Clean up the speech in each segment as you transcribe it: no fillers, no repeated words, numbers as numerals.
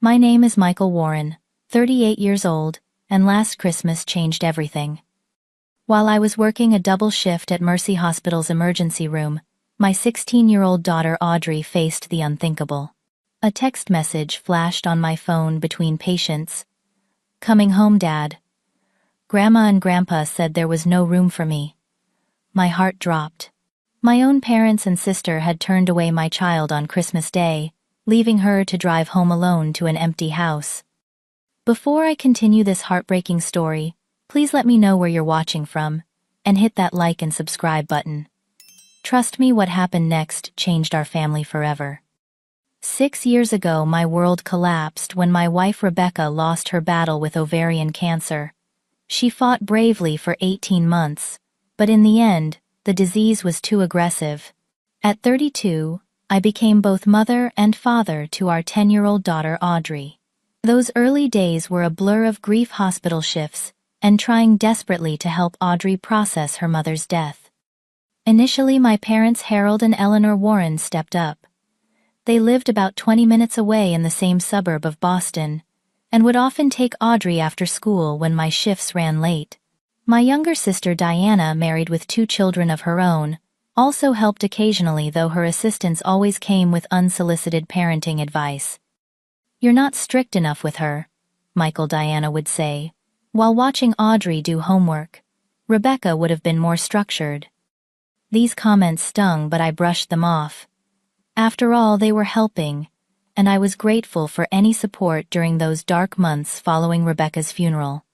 My name is Michael Warren, 38 years old, and last Christmas changed everything. While I was working a double shift at Mercy Hospital's emergency room, my 16-year-old daughter Audrey faced the unthinkable. A text message flashed on my phone between patients. "Coming home, Dad." Grandma and Grandpa said there was no room for me. My heart dropped. My own parents and sister had turned away my child on Christmas Day, leaving her to drive home alone to an empty house. Before I continue this heartbreaking story, please let me know where you're watching from, and hit that like and subscribe button. Trust me, what happened next changed our family forever. 6 years ago, my world collapsed when my wife Rebecca lost her battle with ovarian cancer. She fought bravely for 18 months, but in the end, the disease was too aggressive. At 32, I became both mother and father to our 10-year-old daughter Audrey. Those early days were a blur of grief, hospital shifts, and trying desperately to help Audrey process her mother's death. Initially, my parents Harold and Eleanor Warren stepped up. They lived about 20 minutes away in the same suburb of Boston, and would often take Audrey after school when my shifts ran late. My younger sister Diana, married with 2 children of her own, also helped occasionally, though her assistance always came with unsolicited parenting advice. "You're not strict enough with her," Diana would say. While watching Audrey do homework, Rebecca would have been more structured. These comments stung, but I brushed them off. After all, they were helping, and I was grateful for any support during those dark months following Rebecca's funeral.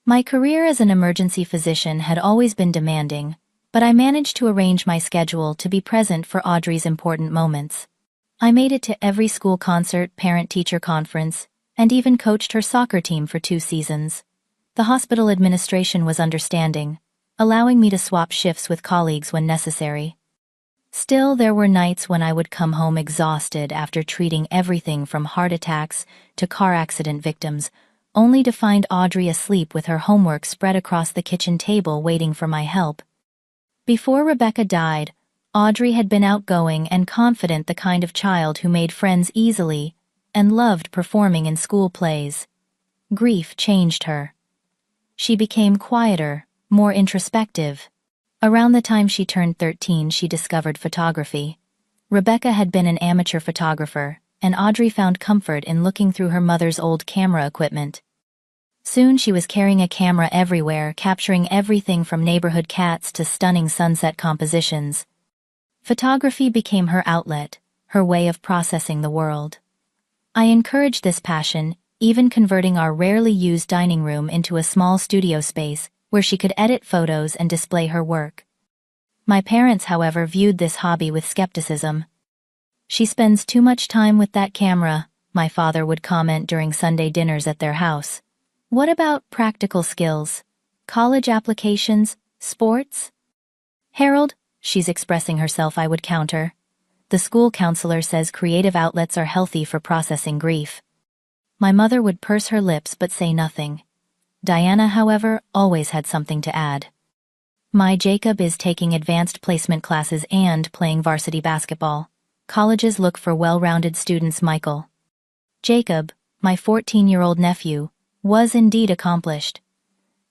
My career as an emergency physician had always been demanding, but I managed to arrange my schedule to be present for Audrey's important moments. I made it to every school concert, parent-teacher conference, and even coached her soccer team for 2 seasons. The hospital administration was understanding, allowing me to swap shifts with colleagues when necessary. Still, there were nights when I would come home exhausted after treating everything from heart attacks to car accident victims, only to find Audrey asleep with her homework spread across the kitchen table waiting for my help. Before Rebecca died, Audrey had been outgoing and confident, the kind of child who made friends easily and loved performing in school plays. Grief changed her. She became quieter, more introspective. Around the time she turned 13, she discovered photography. Rebecca had been an amateur photographer, and Audrey found comfort in looking through her mother's old camera equipment. Soon she was carrying a camera everywhere, capturing everything from neighborhood cats to stunning sunset compositions. Photography became her outlet, her way of processing the world. I encouraged this passion, even converting our rarely used dining room into a small studio space where she could edit photos and display her work. My parents, however, viewed this hobby with skepticism. "She spends too much time with that camera," my father would comment during Sunday dinners at their house. "What about practical skills? College applications? Sports?" "Harold, she's expressing herself," I would counter. "The school counselor says creative outlets are healthy for processing grief." My mother would purse her lips but say nothing. Diana, however, always had something to add. "My Jacob is taking advanced placement classes and playing varsity basketball. Colleges look for well-rounded students." Michael, Jacob, my 14-year-old nephew, was indeed accomplished.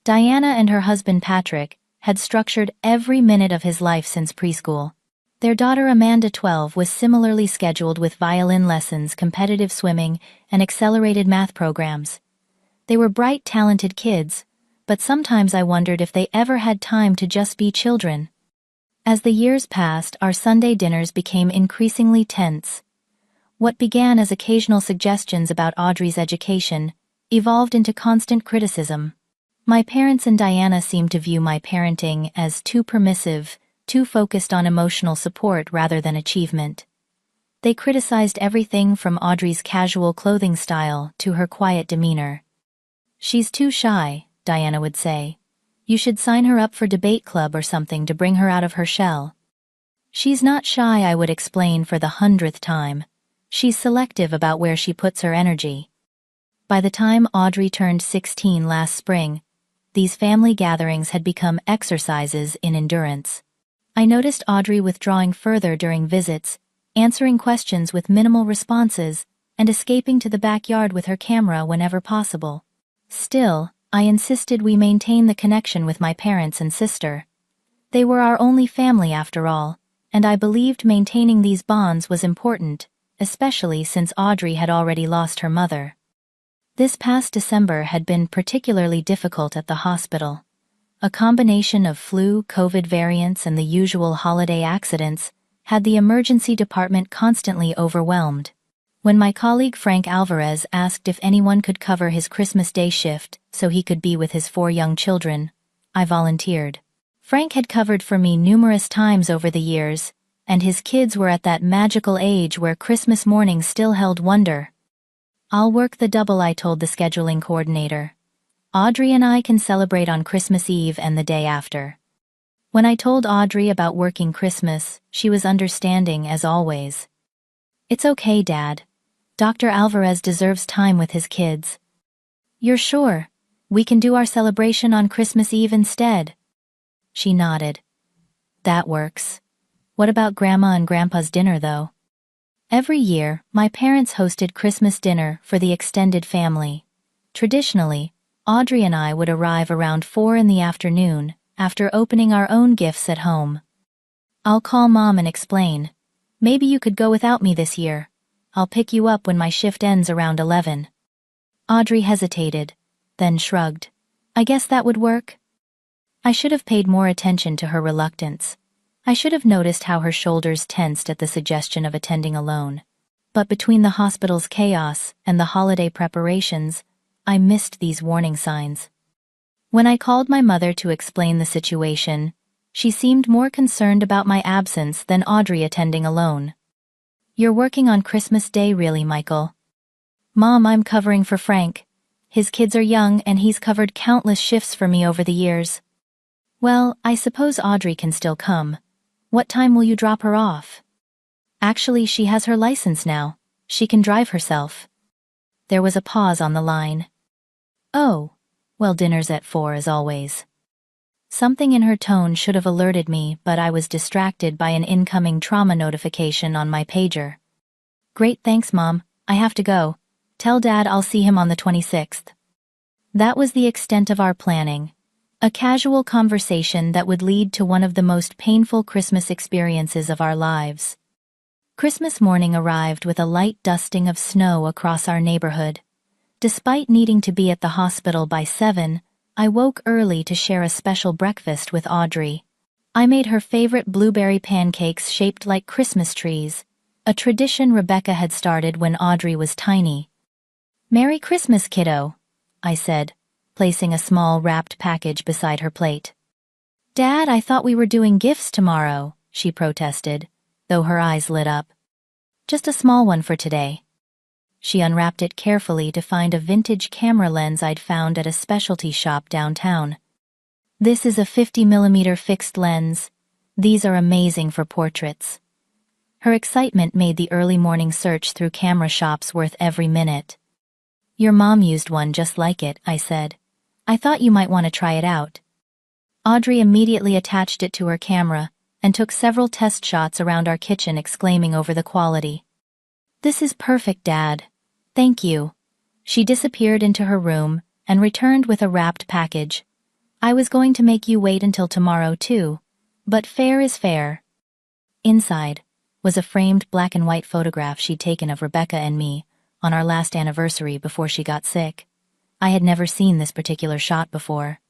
Diana and her husband Patrick had structured every minute of his life since preschool. Their daughter Amanda, 12, was similarly scheduled with violin lessons, competitive swimming, and accelerated math programs. They were bright, talented kids, but sometimes I wondered if they ever had time to just be children. As the years passed, our Sunday dinners became increasingly tense. What began as occasional suggestions about Audrey's education evolved into constant criticism. My parents and Diana seemed to view my parenting as too permissive, too focused on emotional support rather than achievement. They criticized everything from Audrey's casual clothing style to her quiet demeanor. "She's too shy," Diana would say. "You should sign her up for debate club or something to bring her out of her shell." "She's not shy," I would explain for the 100th time. "She's selective about where she puts her energy." By the time Audrey turned 16 last spring, these family gatherings had become exercises in endurance. I noticed Audrey withdrawing further during visits, answering questions with minimal responses, and escaping to the backyard with her camera whenever possible. Still, I insisted we maintain the connection with my parents and sister. They were our only family after all, and I believed maintaining these bonds was important, especially since Audrey had already lost her mother. This past December had been particularly difficult at the hospital. A combination of flu, COVID variants, and the usual holiday accidents had the emergency department constantly overwhelmed. When my colleague Frank Alvarez asked if anyone could cover his Christmas Day shift so he could be with his 4 young children, I volunteered. Frank had covered for me numerous times over the years, and his kids were at that magical age where Christmas morning still held wonder. "I'll work the double," I told the scheduling coordinator. "Audrey and I can celebrate on Christmas Eve and the day after." When I told Audrey about working Christmas, she was understanding as always. "It's okay, Dad. Dr. Alvarez deserves time with his kids." "You're sure? We can do our celebration on Christmas Eve instead." She nodded. "That works. What about Grandma and Grandpa's dinner, though?" Every year, my parents hosted Christmas dinner for the extended family. Traditionally, Audrey and I would arrive around 4 in the afternoon, after opening our own gifts at home. "I'll call Mom and explain. Maybe you could go without me this year. I'll pick you up when my shift ends around 11. Audrey hesitated, then shrugged. "I guess that would work." I should have paid more attention to her reluctance. I should have noticed how her shoulders tensed at the suggestion of attending alone. But between the hospital's chaos and the holiday preparations, I missed these warning signs. When I called my mother to explain the situation, she seemed more concerned about my absence than Audrey attending alone. "You're working on Christmas Day, really, Michael?" "Mom, I'm covering for Frank. His kids are young and he's covered countless shifts for me over the years." "Well, I suppose Audrey can still come. What time will you drop her off?" "Actually, she has her license now. She can drive herself." There was a pause on the line. "Oh, well, dinner's at 4 as always." Something in her tone should have alerted me, but I was distracted by an incoming trauma notification on my pager. "Great, thanks, Mom. I have to go. Tell Dad I'll see him on the 26th. That was the extent of our planning. A casual conversation that would lead to one of the most painful Christmas experiences of our lives. Christmas morning arrived with a light dusting of snow across our neighborhood. Despite needing to be at the hospital by 7, I woke early to share a special breakfast with Audrey. I made her favorite blueberry pancakes shaped like Christmas trees, a tradition Rebecca had started when Audrey was tiny. "Merry Christmas, kiddo," I said, placing a small wrapped package beside her plate. "Dad, I thought we were doing gifts tomorrow," she protested, though her eyes lit up. "Just a small one for today." She unwrapped it carefully to find a vintage camera lens I'd found at a specialty shop downtown. "This is a 50mm fixed lens. These are amazing for portraits." Her excitement made the early morning search through camera shops worth every minute. "Your mom used one just like it," I said. "I thought you might want to try it out." Audrey immediately attached it to her camera and took several test shots around our kitchen, exclaiming over the quality. "This is perfect, Dad. Thank you." She disappeared into her room and returned with a wrapped package. "I was going to make you wait until tomorrow too, but fair is fair." Inside was a framed black and white photograph she'd taken of Rebecca and me on our last anniversary before she got sick. I had never seen this particular shot before.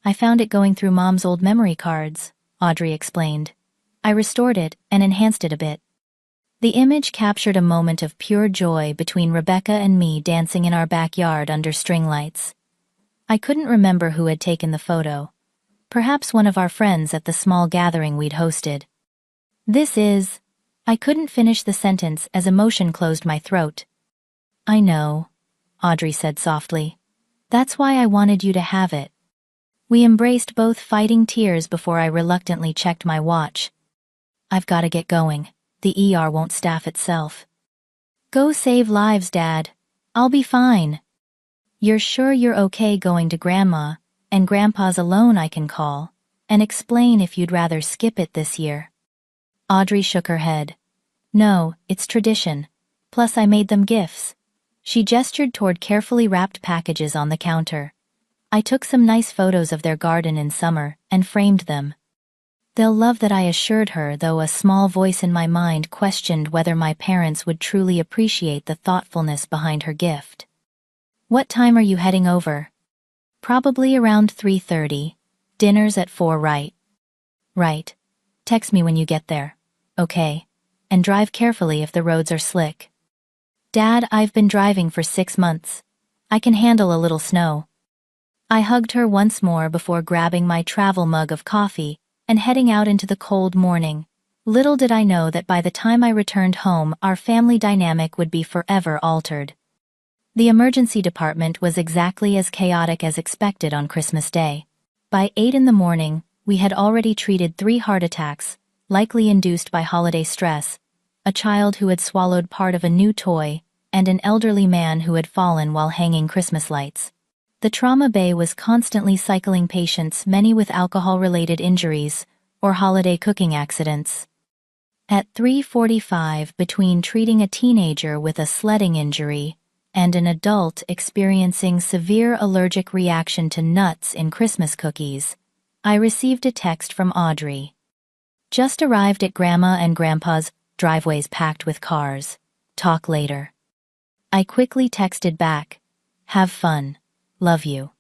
"I found it going through Mom's old memory cards," Audrey explained. "I restored it and enhanced it a bit." The image captured a moment of pure joy between Rebecca and me dancing in our backyard under string lights. I couldn't remember who had taken the photo. Perhaps one of our friends at the small gathering we'd hosted. "This is..." I couldn't finish the sentence as emotion closed my throat. "I know," Audrey said softly. "That's why I wanted you to have it." We embraced, both fighting tears before I reluctantly checked my watch. "I've got to get going. The ER won't staff itself." "Go save lives, Dad. I'll be fine." "You're sure you're okay going to Grandma and Grandpa's alone? I can call and explain if you'd rather skip it this year." Audrey shook her head. "No, it's tradition. Plus I made them gifts. She gestured toward carefully wrapped packages on the counter. I took some nice photos of their garden in summer and framed them. They'll love that, I assured her, though a small voice in my mind questioned whether my parents would truly appreciate the thoughtfulness behind her gift. What time are you heading over? Probably around 3:30. Dinner's at 4, right? Right. Text me when you get there. Okay. And drive carefully if the roads are slick. Dad, I've been driving for 6 months. I can handle a little snow. I hugged her once more before grabbing my travel mug of coffee and heading out into the cold morning. Little did I know that by the time I returned home, our family dynamic would be forever altered. The emergency department was exactly as chaotic as expected on Christmas Day. By 8 in the morning, we had already treated 3 heart attacks, likely induced by holiday stress, a child who had swallowed part of a new toy, and an elderly man who had fallen while hanging Christmas lights. The trauma bay was constantly cycling patients, many with alcohol-related injuries or holiday cooking accidents. At 3:45, between treating a teenager with a sledding injury and an adult experiencing severe allergic reaction to nuts in Christmas cookies, I received a text from Audrey. Just arrived at Grandma and Grandpa's, driveways packed with cars. Talk later. I quickly texted back, have fun. Love you.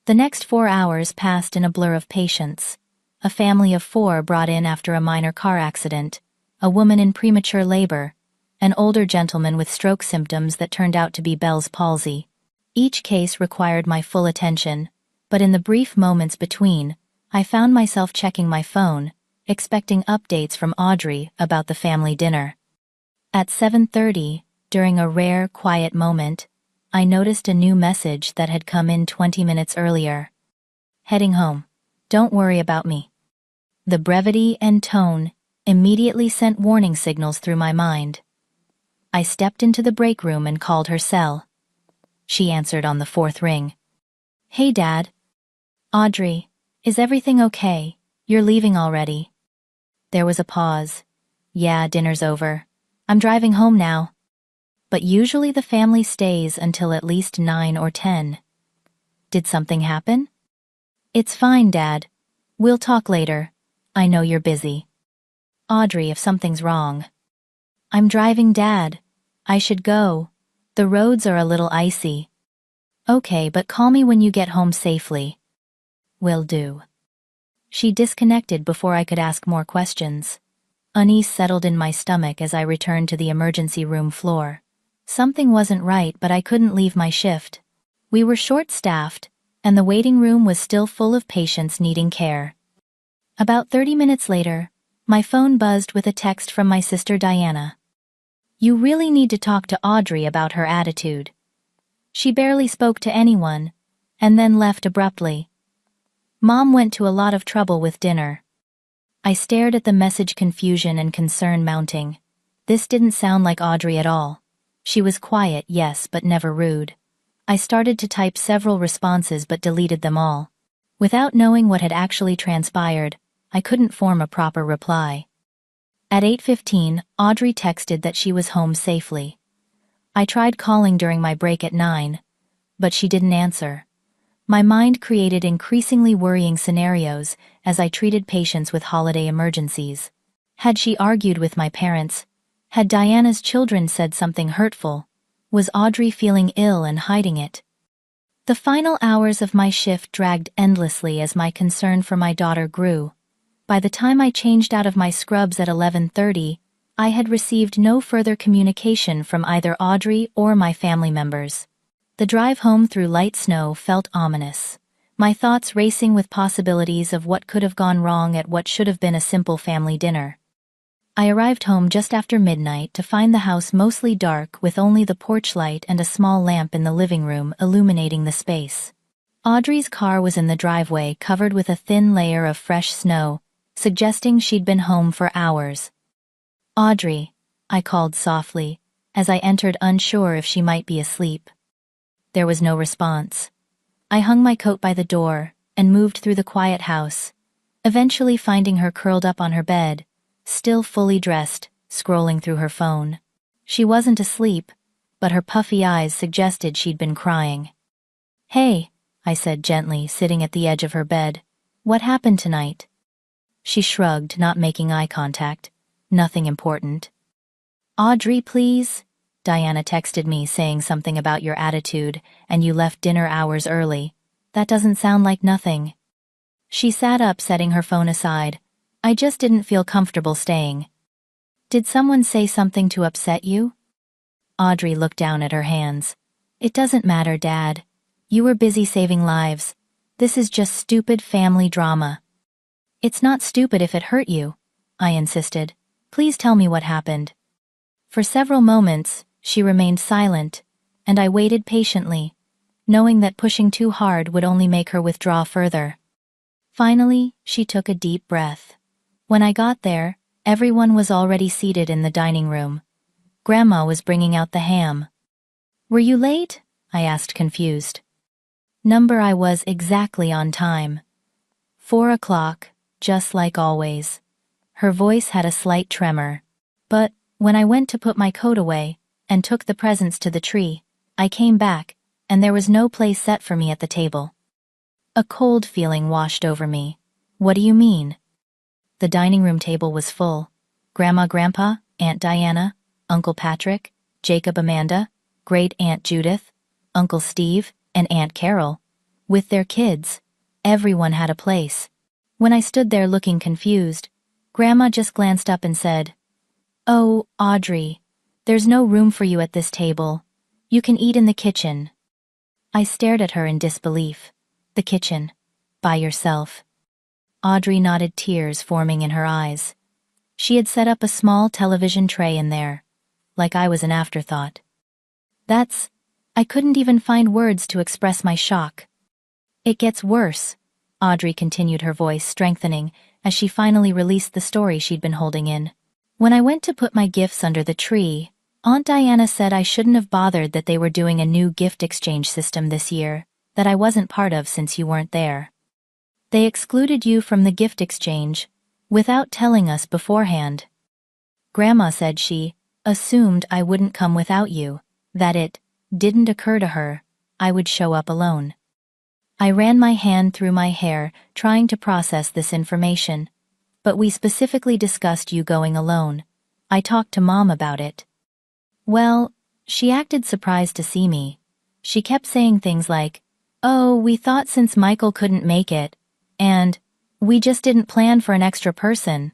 The next 4 hours passed in a blur of patients. A family of 4 brought in after a minor car accident, a woman in premature labor, an older gentleman with stroke symptoms that turned out to be Bell's palsy. Each case required my full attention, but in the brief moments between, I found myself checking my phone, expecting updates from Audrey about the family dinner. At 7:30, during a rare, quiet moment, I noticed a new message that had come in 20 minutes earlier. Heading home. Don't worry about me. The brevity and tone immediately sent warning signals through my mind. I stepped into the break room and called her cell. She answered on the 4th ring. Hey, Dad. Audrey, is everything okay? You're leaving already. There was a pause. Yeah, dinner's over. I'm driving home now. But usually the family stays until at least 9 or 10. Did something happen? It's fine, Dad. We'll talk later. I know you're busy. Audrey, if something's wrong. I'm driving, Dad. I should go. The roads are a little icy. Okay, but call me when you get home safely. Will do. She disconnected before I could ask more questions. Unease settled in my stomach as I returned to the emergency room floor. Something wasn't right, but I couldn't leave my shift. We were short-staffed, and the waiting room was still full of patients needing care. About 30 minutes later, my phone buzzed with a text from my sister Diana. You really need to talk to Audrey about her attitude. She barely spoke to anyone, and then left abruptly. Mom went to a lot of trouble with dinner. I stared at the message, confusion and concern mounting. This didn't sound like Audrey at all. She was quiet, yes, but never rude. I started to type several responses but deleted them all. Without knowing what had actually transpired, I couldn't form a proper reply. At 8:15, Audrey texted that she was home safely. I tried calling during my break at 9, but she didn't answer. My mind created increasingly worrying scenarios as I treated patients with holiday emergencies. Had she argued with my parents? Had Diana's children said something hurtful? Was Audrey feeling ill and hiding it? The final hours of my shift dragged endlessly as my concern for my daughter grew. By the time I changed out of my scrubs at 11:30, I had received no further communication from either Audrey or my family members. The drive home through light snow felt ominous, my thoughts racing with possibilities of what could have gone wrong at what should have been a simple family dinner. I arrived home just after midnight to find the house mostly dark with only the porch light and a small lamp in the living room illuminating the space. Audrey's car was in the driveway covered with a thin layer of fresh snow, suggesting she'd been home for hours. Audrey, I called softly, as I entered unsure if she might be asleep. There was no response. I hung my coat by the door and moved through the quiet house, eventually finding her curled up on her bed, still fully dressed, scrolling through her phone. She wasn't asleep, but her puffy eyes suggested she'd been crying. "Hey," I said gently, sitting at the edge of her bed. "What happened tonight?" She shrugged, not making eye contact. "Nothing important." "Audrey, please?" Diana texted me saying something about your attitude, and you left dinner hours early. That doesn't sound like nothing. She sat up, setting her phone aside. "I just didn't feel comfortable staying." "Did someone say something to upset you?" Audrey looked down at her hands. "It doesn't matter, Dad. You were busy saving lives. This is just stupid family drama." "It's not stupid if it hurt you," I insisted. "Please tell me what happened." For several moments, she remained silent, and I waited patiently, knowing that pushing too hard would only make her withdraw further. Finally, she took a deep breath. When I got there, everyone was already seated in the dining room. Grandma was bringing out the ham. "Were you late?" I asked, confused. I was exactly on time. 4 o'clock, just like always. Her voice had a slight tremor. But when I went to put my coat away and took the presents to the tree, I came back, and there was no place set for me at the table. A cold feeling washed over me. "What do you mean?" The dining room table was full. Grandma, Grandpa, Aunt Diana, Uncle Patrick, Jacob, Amanda, Great Aunt Judith, Uncle Steve, and Aunt Carol. With their kids. Everyone had a place. When I stood there looking confused, Grandma just glanced up and said, "Oh, Audrey, there's no room for you at this table. You can eat in the kitchen." I stared at her in disbelief. The kitchen. By yourself. Audrey nodded, tears forming in her eyes. She had set up a small television tray in there, like I was an afterthought. I couldn't even find words to express my shock. "It gets worse," Audrey continued, her voice strengthening as she finally released the story she'd been holding in. "When I went to put my gifts under the tree, Aunt Diana said I shouldn't have bothered, that they were doing a new gift exchange system this year that I wasn't part of since you weren't there. They excluded you from the gift exchange without telling us beforehand. Grandma said she assumed I wouldn't come without you, that it didn't occur to her I would show up alone." I ran my hand through my hair, trying to process this information. "But we specifically discussed you going alone. I talked to Mom about it." "Well," she acted surprised to see me. She kept saying things like, "Oh, we thought since Michael couldn't make it," and "we just didn't plan for an extra person."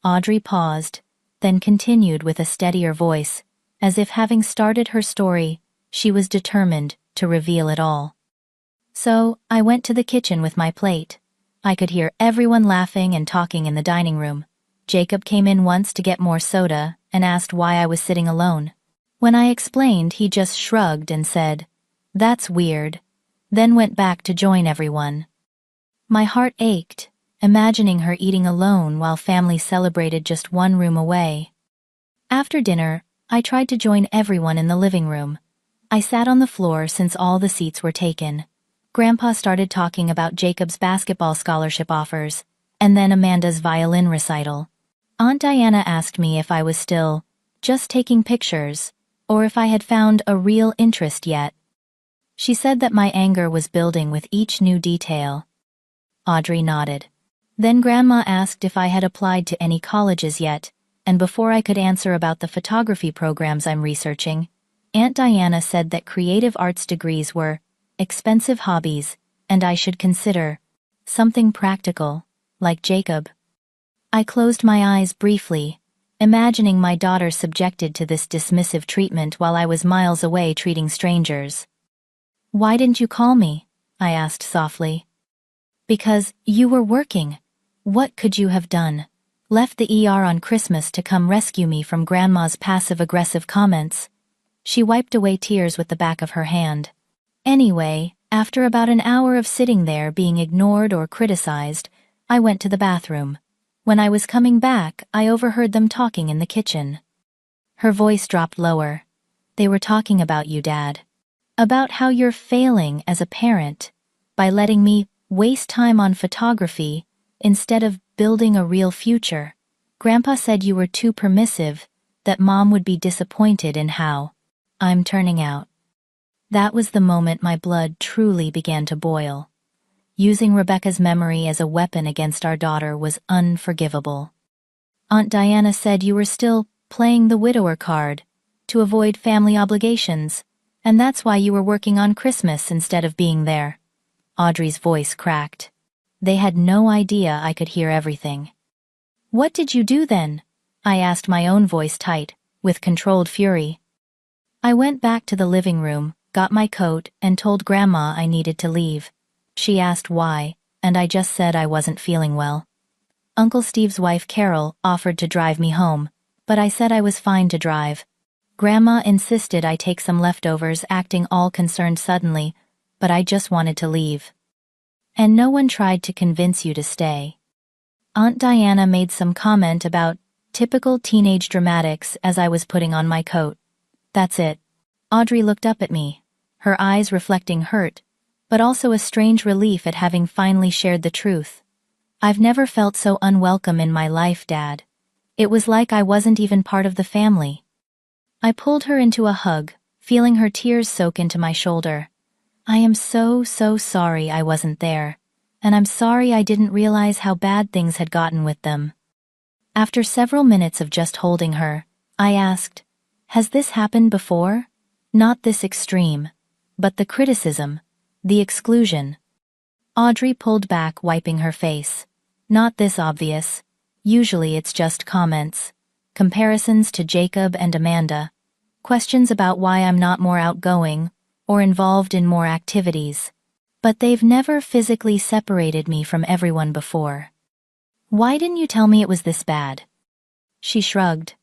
Audrey paused, then continued with a steadier voice, as if having started her story, she was determined to reveal it all. "So, I went to the kitchen with my plate. I could hear everyone laughing and talking in the dining room. Jacob came in once to get more soda and asked why I was sitting alone. When I explained, he just shrugged and said, 'That's weird,' then went back to join everyone." My heart ached, imagining her eating alone while family celebrated just one room away. After dinner, I tried to join everyone in the living room. I sat on the floor since all the seats were taken. Grandpa started talking about Jacob's basketball scholarship offers, and then Amanda's violin recital. Aunt Diana asked me if I was still just taking pictures, or if I had found a real interest yet. She said that my anger was building with each new detail. Audrey nodded. Then Grandma asked if I had applied to any colleges yet, and before I could answer about the photography programs I'm researching, Aunt Diana said that creative arts degrees were expensive hobbies, and I should consider something practical, like Jacob. I closed my eyes briefly, imagining my daughter subjected to this dismissive treatment while I was miles away treating strangers. "Why didn't you call me?" I asked softly. "Because you were working. What could you have done? Left the ER on Christmas to come rescue me from Grandma's passive-aggressive comments?" She wiped away tears with the back of her hand. "Anyway, after about an hour of sitting there being ignored or criticized, I went to the bathroom. When I was coming back, I overheard them talking in the kitchen." Her voice dropped lower. "They were talking about you, Dad. About how you're failing as a parent by letting me waste time on photography instead of building a real future. Grandpa said you were too permissive that Mom would be disappointed in how I'm turning out. That was the moment my blood truly began to boil. Using Rebecca's memory as a weapon against our daughter was unforgivable. Aunt Diana said you were still playing the widower card to avoid family obligations, and that's why you were working on Christmas instead of being there. Audrey's voice cracked. They had no idea I could hear everything. What did you do then? I asked, my own voice tight, with controlled fury. I went back to the living room, got my coat, and told Grandma I needed to leave. She asked why, and I just said I wasn't feeling well. Uncle Steve's wife Carol offered to drive me home, but I said I was fine to drive. Grandma insisted I take some leftovers, acting all concerned suddenly, but I just wanted to leave. And no one tried to convince you to stay. Aunt Diana made some comment about typical teenage dramatics as I was putting on my coat. That's it. Audrey looked up at me, her eyes reflecting hurt, but also a strange relief at having finally shared the truth. I've never felt so unwelcome in my life, Dad. It was like I wasn't even part of the family. I pulled her into a hug, feeling her tears soak into my shoulder. I am so sorry I wasn't there, and I'm sorry I didn't realize how bad things had gotten with them. After several minutes of just holding her, I asked, has this happened before? Not this extreme, but the criticism, the exclusion. Audrey pulled back, wiping her face. Not this obvious. Usually it's just comments. Comparisons to Jacob and Amanda. Questions about why I'm not more outgoing or involved in more activities. But they've never physically separated me from everyone before. Why didn't you tell me it was this bad? She shrugged.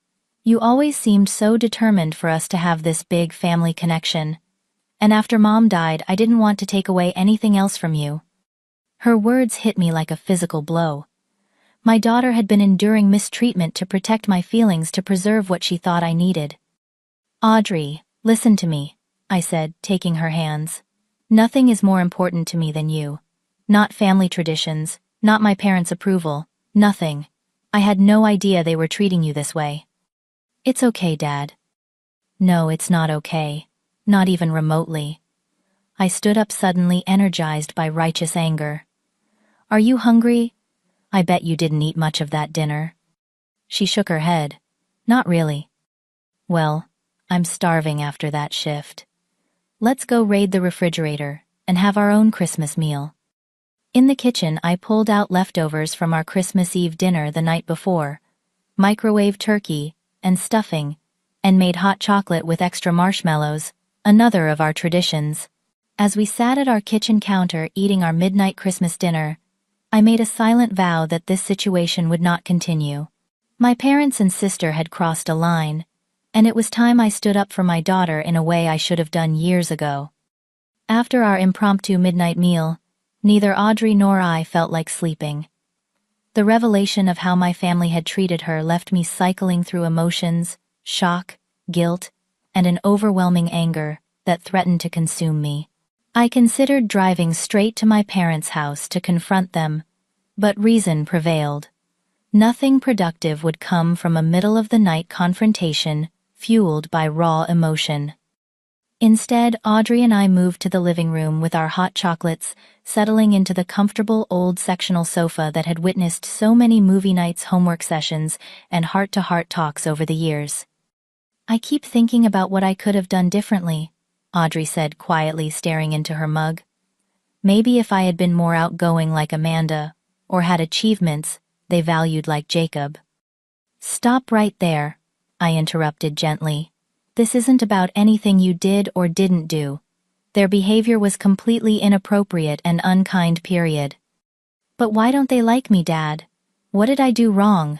You always seemed so determined for us to have this big family connection. And after Mom died, I didn't want to take away anything else from you. Her words hit me like a physical blow. My daughter had been enduring mistreatment to protect my feelings, to preserve what she thought I needed. Audrey, listen to me, I said, taking her hands. Nothing is more important to me than you. Not family traditions, not my parents' approval, nothing. I had no idea they were treating you this way. It's okay, Dad. No, it's not okay. Not even remotely. I stood up suddenly, energized by righteous anger. Are you hungry? I bet you didn't eat much of that dinner. She shook her head. Not really. Well, I'm starving after that shift. Let's go raid the refrigerator and have our own Christmas meal. In the kitchen, I pulled out leftovers from our Christmas Eve dinner the night before, microwave turkey and stuffing, and made hot chocolate with extra marshmallows, another of our traditions. As we sat at our kitchen counter eating our midnight Christmas dinner, I made a silent vow that this situation would not continue. My parents and sister had crossed a line, and it was time I stood up for my daughter in a way I should have done years ago. After our impromptu midnight meal, neither Audrey nor I felt like sleeping. The revelation of how my family had treated her left me cycling through emotions, shock, guilt, and an overwhelming anger that threatened to consume me. I considered driving straight to my parents' house to confront them, but reason prevailed. Nothing productive would come from a middle-of-the-night confrontation fueled by raw emotion. Instead, Audrey and I moved to the living room with our hot chocolates, settling into the comfortable old sectional sofa that had witnessed so many movie nights, homework sessions, and heart-to-heart talks over the years. I keep thinking about what I could have done differently, Audrey said quietly, staring into her mug. Maybe if I had been more outgoing like Amanda, or had achievements they valued like Jacob. Stop right there, I interrupted gently. This isn't about anything you did or didn't do. Their behavior was completely inappropriate and unkind, period. But why don't they like me, Dad? What did I do wrong?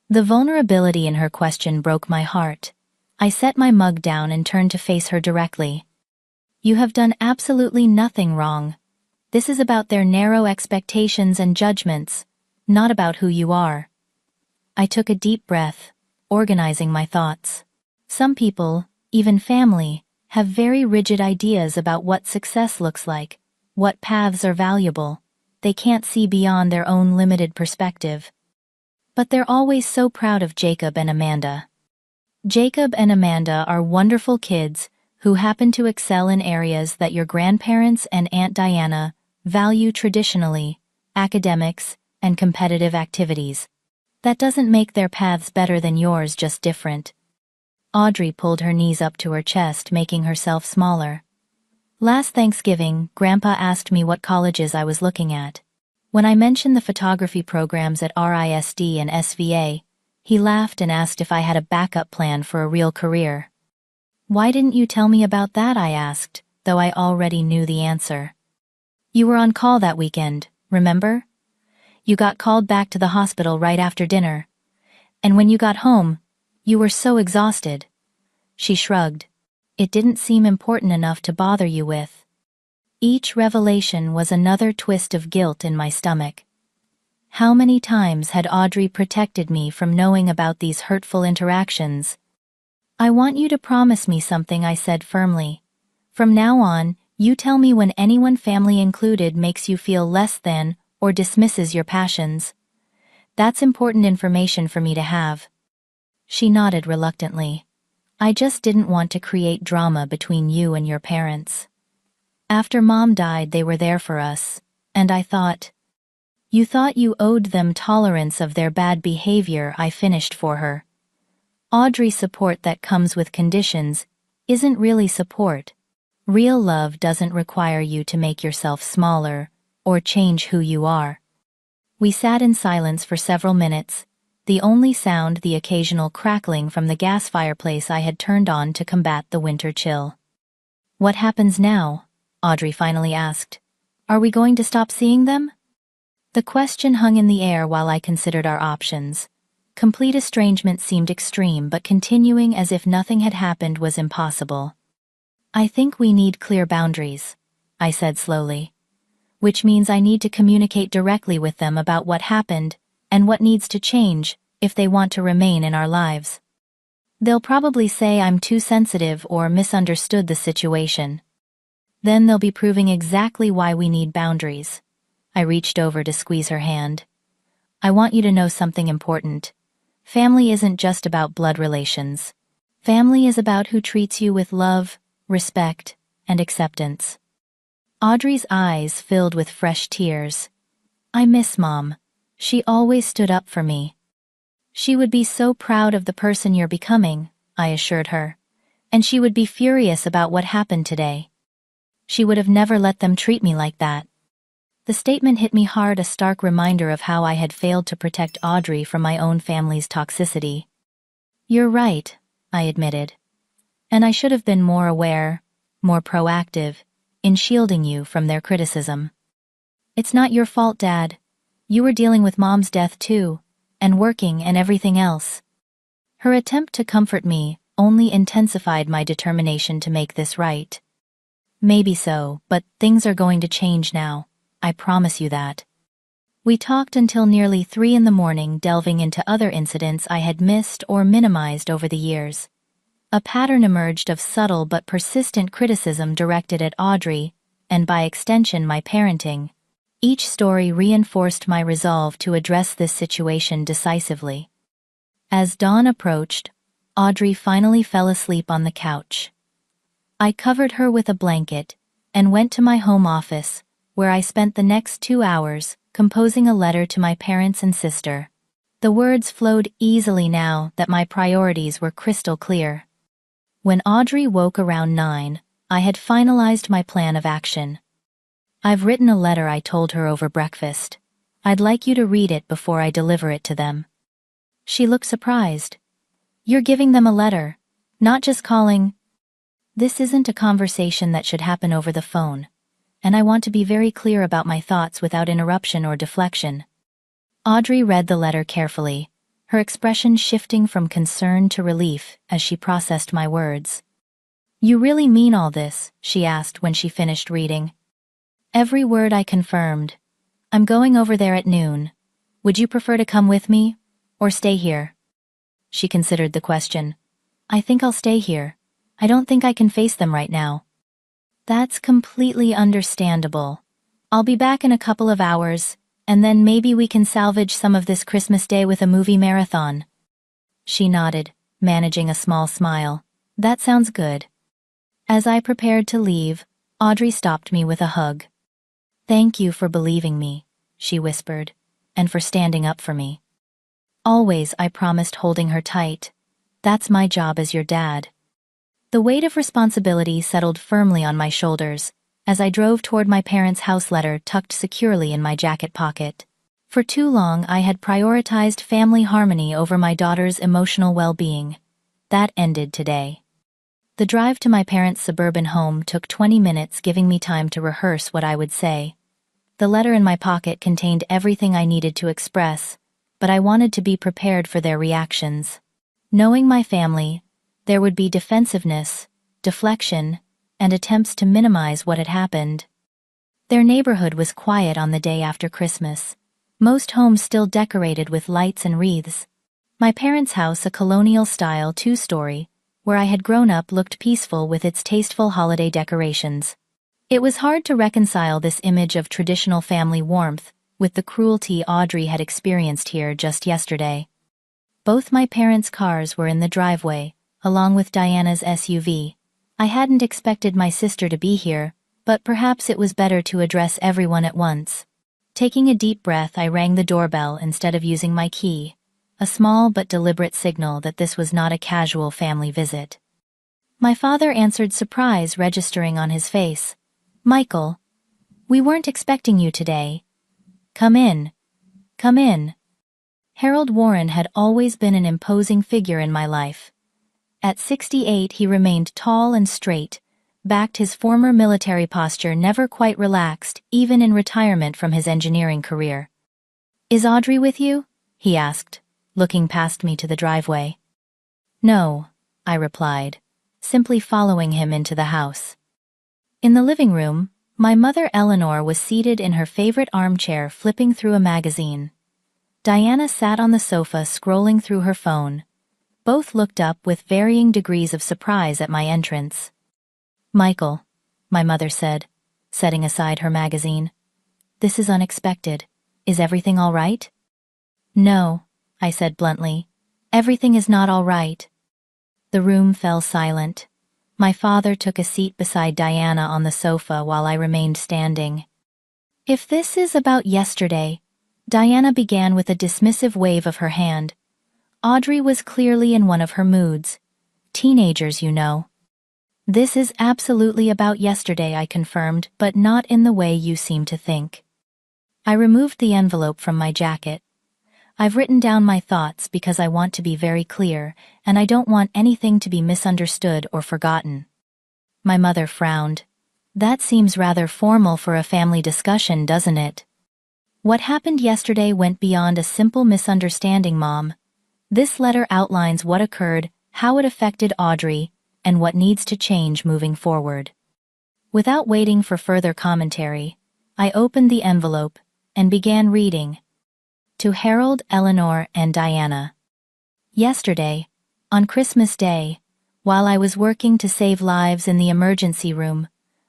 The vulnerability in her question broke my heart. I set my mug down and turned to face her directly. You have done absolutely nothing wrong. This is about their narrow expectations and judgments, not about who you are. I took a deep breath, organizing my thoughts. Some people, even family, have very rigid ideas about what success looks like, what paths are valuable. They can't see beyond their own limited perspective. But they're always so proud of Jacob and Amanda. Jacob and Amanda are wonderful kids who happen to excel in areas that your grandparents and Aunt Diana value traditionally, academics and competitive activities. That doesn't make their paths better than yours, just different. Audrey pulled her knees up to her chest, making herself smaller. Last Thanksgiving, Grandpa asked me what colleges I was looking at. When I mentioned the photography programs at RISD and SVA, he laughed and asked if I had a backup plan for a real career. Why didn't you tell me about that? I asked, though I already knew the answer. You were on call that weekend, remember? You got called back to the hospital right after dinner. And when you got home, you were so exhausted. She shrugged. It didn't seem important enough to bother you with. Each revelation was another twist of guilt in my stomach. How many times had Audrey protected me from knowing about these hurtful interactions? I want you to promise me something, I said firmly. From now on, you tell me when anyone, family included, makes you feel less than or dismisses your passions. That's important information for me to have. She nodded reluctantly. I just didn't want to create drama between you and your parents. After Mom died, they were there for us, and I thought, you thought you owed them tolerance of their bad behavior. I finished for her. Audrey, support that comes with conditions isn't really support. Real love doesn't require you to make yourself smaller or change who you are. We sat in silence for several minutes, the only sound the occasional crackling from the gas fireplace I had turned on to combat the winter chill. What happens now? Audrey finally asked. Are we going to stop seeing them? The question hung in the air while I considered our options. Complete estrangement seemed extreme, but continuing as if nothing had happened was impossible. I think we need clear boundaries, I said slowly. Which means I need to communicate directly with them about what happened and what needs to change if they want to remain in our lives. They'll probably say I'm too sensitive or misunderstood the situation. Then they'll be proving exactly why we need boundaries. I reached over to squeeze her hand. I want you to know something important. Family isn't just about blood relations. Family is about who treats you with love, respect, and acceptance. Audrey's eyes filled with fresh tears. I miss Mom. She always stood up for me. She would be so proud of the person you're becoming, I assured her. And she would be furious about what happened today. She would have never let them treat me like that. The statement hit me hard, a stark reminder of how I had failed to protect Audrey from my own family's toxicity. You're right, I admitted. And I should have been more aware, more proactive, in shielding you from their criticism. It's not your fault, Dad. You were dealing with Mom's death too, and working and everything else. Her attempt to comfort me only intensified my determination to make this right. Maybe so, but things are going to change now. I promise you that. We talked until nearly 3 a.m, delving into other incidents I had missed or minimized over the years. A pattern emerged of subtle but persistent criticism directed at Audrey, and by extension my parenting. Each story reinforced my resolve to address this situation decisively. As dawn approached, Audrey finally fell asleep on the couch. I covered her with a blanket and went to my home office, where I spent the next 2 hours composing a letter to my parents and sister. The words flowed easily now that my priorities were crystal clear. When Audrey woke around 9, I had finalized my plan of action. I've written a letter, I told her over breakfast. I'd like you to read it before I deliver it to them. She looked surprised. You're giving them a letter, not just calling. This isn't a conversation that should happen over the phone, and I want to be very clear about my thoughts without interruption or deflection. Audrey read the letter carefully, her expression shifting from concern to relief as she processed my words. You really mean all this? She asked when she finished reading. Every word, I confirmed. I'm going over there at noon. Would you prefer to come with me, or stay here? She considered the question. I think I'll stay here. I don't think I can face them right now. That's completely understandable. I'll be back in a couple of hours, and then maybe we can salvage some of this Christmas Day with a movie marathon. She nodded. managing a small smile. That sounds good. As I prepared to leave, Audrey stopped me with a hug. Thank you for believing me, she whispered, and for standing up for me. Always, I promised, holding her tight. That's my job as your dad. The weight of responsibility settled firmly on my shoulders as I drove toward my parents' house letter tucked securely in my jacket pocket. For too long, I had prioritized family harmony over my daughter's emotional well-being. That ended today. The drive to my parents' suburban home took 20 minutes, giving me time to rehearse what I would say. The letter in my pocket contained everything I needed to express, but I wanted to be prepared for their reactions. Knowing my family, there would be defensiveness, deflection, and attempts to minimize what had happened. Their neighborhood was quiet on the day after Christmas, most homes still decorated with lights and wreaths. My parents' house, a colonial-style two-story, where I had grown up, looked peaceful with its tasteful holiday decorations. It was hard to reconcile this image of traditional family warmth with the cruelty Audrey had experienced here just yesterday. Both my parents' cars were in the driveway, along with Diana's SUV. I hadn't expected my sister to be here, but perhaps it was better to address everyone at once. Taking a deep breath, I rang the doorbell instead of using my key, a small but deliberate signal that this was not a casual family visit. My father answered, surprise registering on his face. Michael, we weren't expecting you today. Come in. Come in. Harold Warren had always been an imposing figure in my life. At 68, he remained tall and straight, backed his former military posture never quite relaxed, even in retirement from his engineering career. Is Audrey with you? He asked, looking past me to the driveway. No, I replied, simply following him into the house. In the living room, my mother Eleanor was seated in her favorite armchair flipping through a magazine. Diana sat on the sofa scrolling through her phone. Both looked up with varying degrees of surprise at my entrance. Michael, my mother said, setting aside her magazine. This is unexpected. Is everything all right? No, I said bluntly. Everything is not all right. The room fell silent. My father took a seat beside Diana on the sofa while I remained standing. If this is about yesterday, Diana began with a dismissive wave of her hand. Audrey was clearly in one of her moods. Teenagers, you know. This is absolutely about yesterday, I confirmed, but not in the way you seem to think. I removed the envelope from my jacket. I've written down my thoughts because I want to be very clear, and I don't want anything to be misunderstood or forgotten. My mother frowned. That seems rather formal for a family discussion, doesn't it? What happened yesterday went beyond a simple misunderstanding, Mom. This letter outlines what occurred, how it affected Audrey, and what needs to change moving forward. Without waiting for further commentary, I opened the envelope and began reading. To Harold, Eleanor, and Diana. Yesterday, on Christmas Day, while I was working to save lives in the emergency room,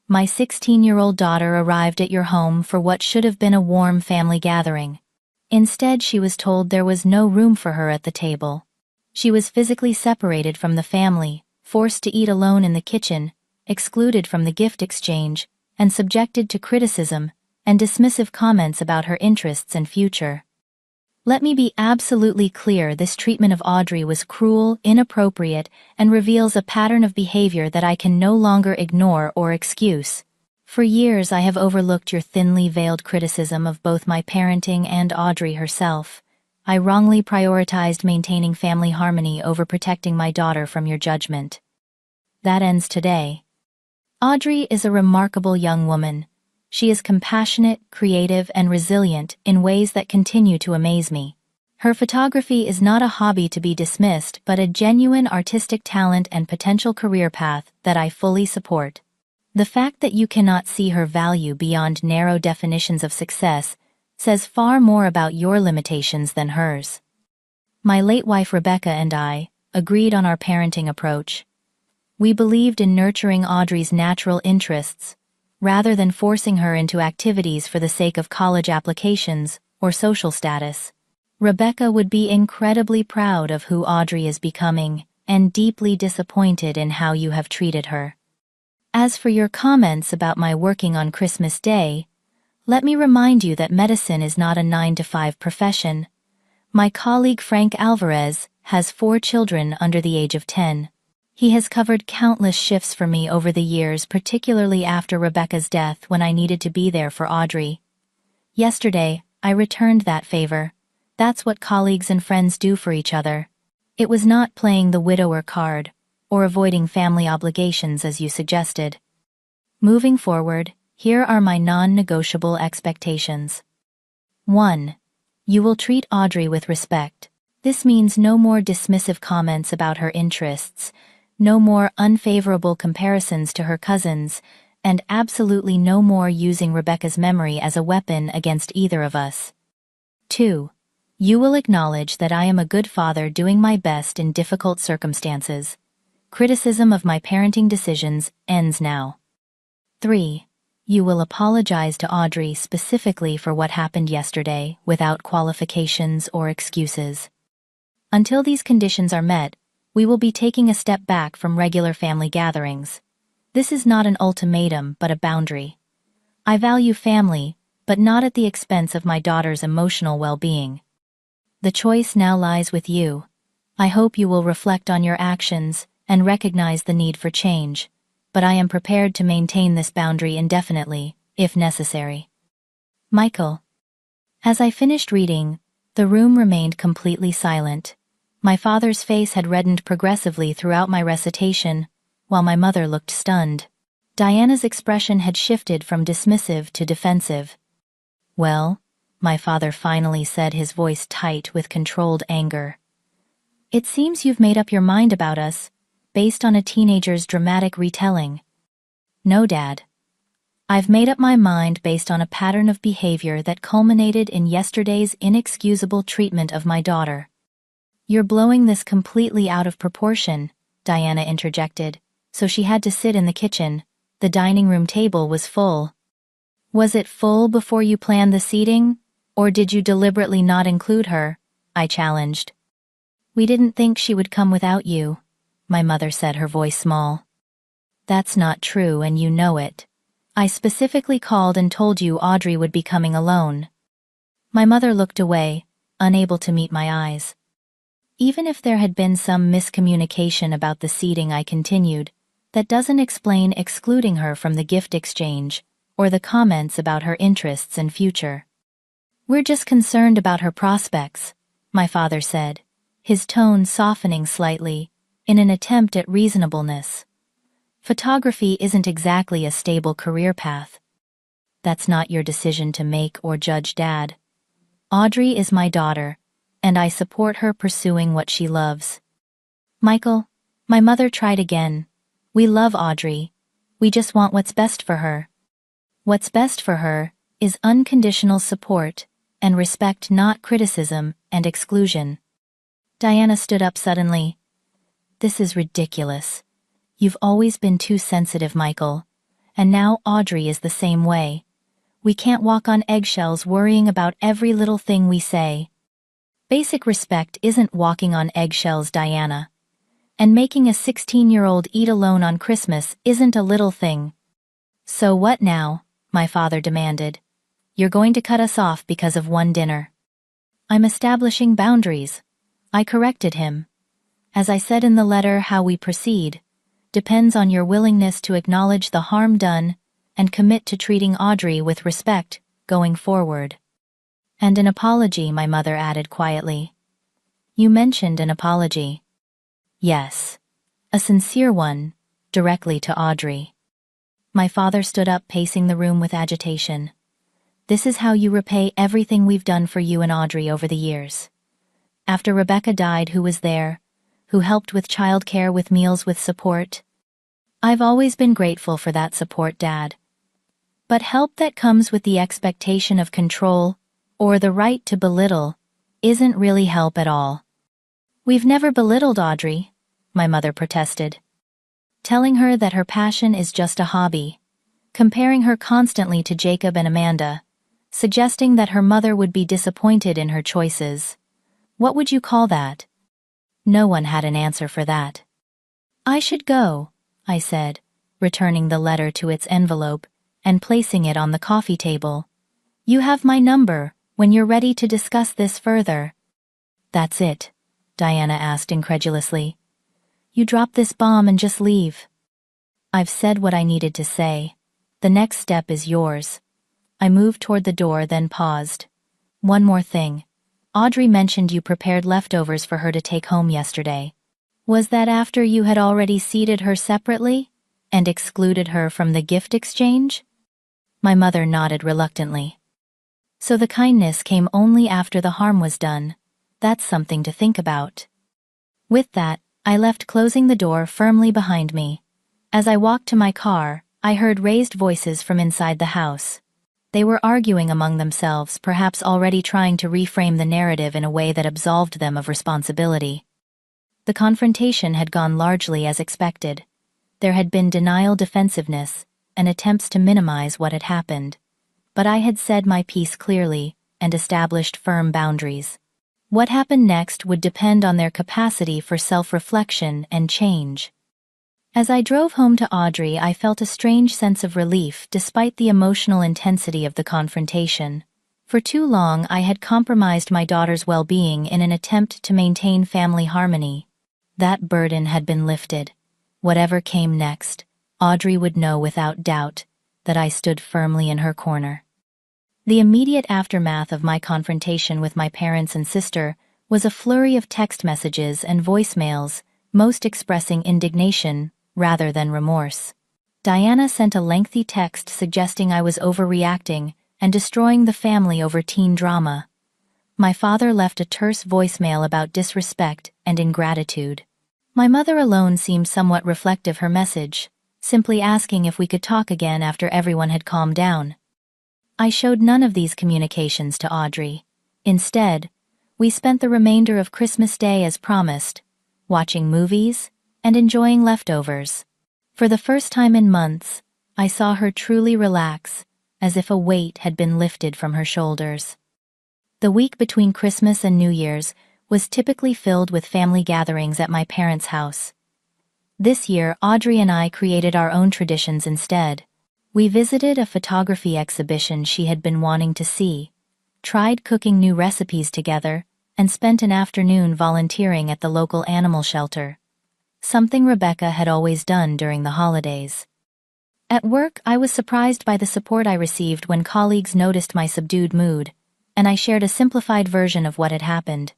my 16-year-old daughter arrived at your home for what should have been a warm family gathering. Instead, she was told there was no room for her at the table. She was physically separated from the family, forced to eat alone in the kitchen, excluded from the gift exchange, and subjected to criticism and dismissive comments about her interests and future. Let me be absolutely clear, this treatment of Audrey was cruel, inappropriate, and reveals a pattern of behavior that I can no longer ignore or excuse. For years I have overlooked your thinly veiled criticism of both my parenting and Audrey herself. I wrongly prioritized maintaining family harmony over protecting my daughter from your judgment. That ends today. Audrey is a remarkable young woman. She is compassionate, creative, and resilient in ways that continue to amaze me. Her photography is not a hobby to be dismissed, but a genuine artistic talent and potential career path that I fully support. The fact that you cannot see her value beyond narrow definitions of success says far more about your limitations than hers. My late wife Rebecca and I agreed on our parenting approach. We believed in nurturing Audrey's natural interests, rather than forcing her into activities for the sake of college applications or social status. Rebecca would be incredibly proud of who Audrey is becoming, and deeply disappointed in how you have treated her. As for your comments about my working on Christmas Day, let me remind you that medicine is not a 9-to-5 profession. My colleague Frank Alvarez has 4 children under the age of 10. He has covered countless shifts for me over the years, particularly after Rebecca's death when I needed to be there for Audrey. Yesterday, I returned that favor. That's what colleagues and friends do for each other. It was not playing the widower card, or avoiding family obligations as you suggested. Moving forward, here are my non-negotiable expectations. 1. You will treat Audrey with respect. This means no more dismissive comments about her interests, no more unfavorable comparisons to her cousins, and absolutely no more using Rebecca's memory as a weapon against either of us. 2. You will acknowledge that I am a good father doing my best in difficult circumstances. Criticism of my parenting decisions ends now. 3. You will apologize to Audrey specifically for what happened yesterday without qualifications or excuses. Until these conditions are met, we will be taking a step back from regular family gatherings. This is not an ultimatum but a boundary. I value family, but not at the expense of my daughter's emotional well-being. The choice now lies with you. I hope you will reflect on your actions and recognize the need for change, but I am prepared to maintain this boundary indefinitely, if necessary. Michael. As I finished reading, the room remained completely silent. My father's face had reddened progressively throughout my recitation, while my mother looked stunned. Diana's expression had shifted from dismissive to defensive. Well, my father finally said, his voice tight with controlled anger. It seems you've made up your mind about us, based on a teenager's dramatic retelling. No, Dad. I've made up my mind based on a pattern of behavior that culminated in yesterday's inexcusable treatment of my daughter. You're blowing this completely out of proportion, Diana interjected, so she had to sit in the kitchen. The dining room table was full. Was it full before you planned the seating, or did you deliberately not include her? I challenged. We didn't think she would come without you, my mother said, her voice small. That's not true and you know it. I specifically called and told you Audrey would be coming alone. My mother looked away, unable to meet my eyes. Even if there had been some miscommunication about the seating, I continued, that doesn't explain excluding her from the gift exchange, or the comments about her interests and future. We're just concerned about her prospects, my father said, his tone softening slightly, in an attempt at reasonableness. Photography isn't exactly a stable career path. That's not your decision to make or judge, Dad. Audrey is my daughter, and I support her pursuing what she loves. Michael, my mother tried again. We love Audrey. We just want what's best for her. What's best for her is unconditional support and respect, not criticism and exclusion. Diana stood up suddenly. This is ridiculous. You've always been too sensitive, Michael, and now Audrey is the same way. We can't walk on eggshells worrying about every little thing we say. Basic respect isn't walking on eggshells, Diana. And making a 16-year-old eat alone on Christmas isn't a little thing. So what now? My father demanded. You're going to cut us off because of one dinner. I'm establishing boundaries. I corrected him. As I said in the letter, how we proceed depends on your willingness to acknowledge the harm done and commit to treating Audrey with respect going forward. And an apology, my mother added quietly. You mentioned an apology. Yes. A sincere one, directly to Audrey. My father stood up, pacing the room with agitation. This is how you repay everything we've done for you and Audrey over the years. After Rebecca died, who was there? Who helped with childcare, with meals, with support? I've always been grateful for that support, Dad. But help that comes with the expectation of control, or the right to belittle, isn't really help at all. We've never belittled Audrey, my mother protested. Telling her that her passion is just a hobby, comparing her constantly to Jacob and Amanda, suggesting that her mother would be disappointed in her choices. What would you call that? No one had an answer for that. "I should go," I said, returning the letter to its envelope and placing it on the coffee table. "You have my number when you're ready to discuss this further." "That's it?" Diana asked incredulously. "You drop this bomb and just leave?" "I've said what I needed to say. The next step is yours." I moved toward the door, then paused. "One more thing. Audrey mentioned you prepared leftovers for her to take home yesterday. Was that after you had already seated her separately and excluded her from the gift exchange?" My mother nodded reluctantly. "So the kindness came only after the harm was done. That's something to think about." With that, I left, closing the door firmly behind me. As I walked to my car, I heard raised voices from inside the house. They were arguing among themselves, perhaps already trying to reframe the narrative in a way that absolved them of responsibility. The confrontation had gone largely as expected. There had been denial, defensiveness, and attempts to minimize what had happened. But I had said my piece clearly and established firm boundaries. What happened next would depend on their capacity for self-reflection and change. As I drove home to Audrey, I felt a strange sense of relief despite the emotional intensity of the confrontation. For too long, I had compromised my daughter's well-being in an attempt to maintain family harmony. That burden had been lifted. Whatever came next, Audrey would know without doubt that I stood firmly in her corner. The immediate aftermath of my confrontation with my parents and sister was a flurry of text messages and voicemails, most expressing indignation rather than remorse. Diana sent a lengthy text suggesting I was overreacting and destroying the family over teen drama. My father left a terse voicemail about disrespect and ingratitude. My mother alone seemed somewhat reflective, her message, simply asking if we could talk again after everyone had calmed down. I showed none of these communications to Audrey. Instead, we spent the remainder of Christmas Day as promised, watching movies and enjoying leftovers. For the first time in months, I saw her truly relax, as if a weight had been lifted from her shoulders. The week between Christmas and New Year's was typically filled with family gatherings at my parents' house. This year, Audrey and I created our own traditions instead. We visited a photography exhibition she had been wanting to see, tried cooking new recipes together, and spent an afternoon volunteering at the local animal shelter, something Rebecca had always done during the holidays. At work, I was surprised by the support I received when colleagues noticed my subdued mood, and I shared a simplified version of what had happened.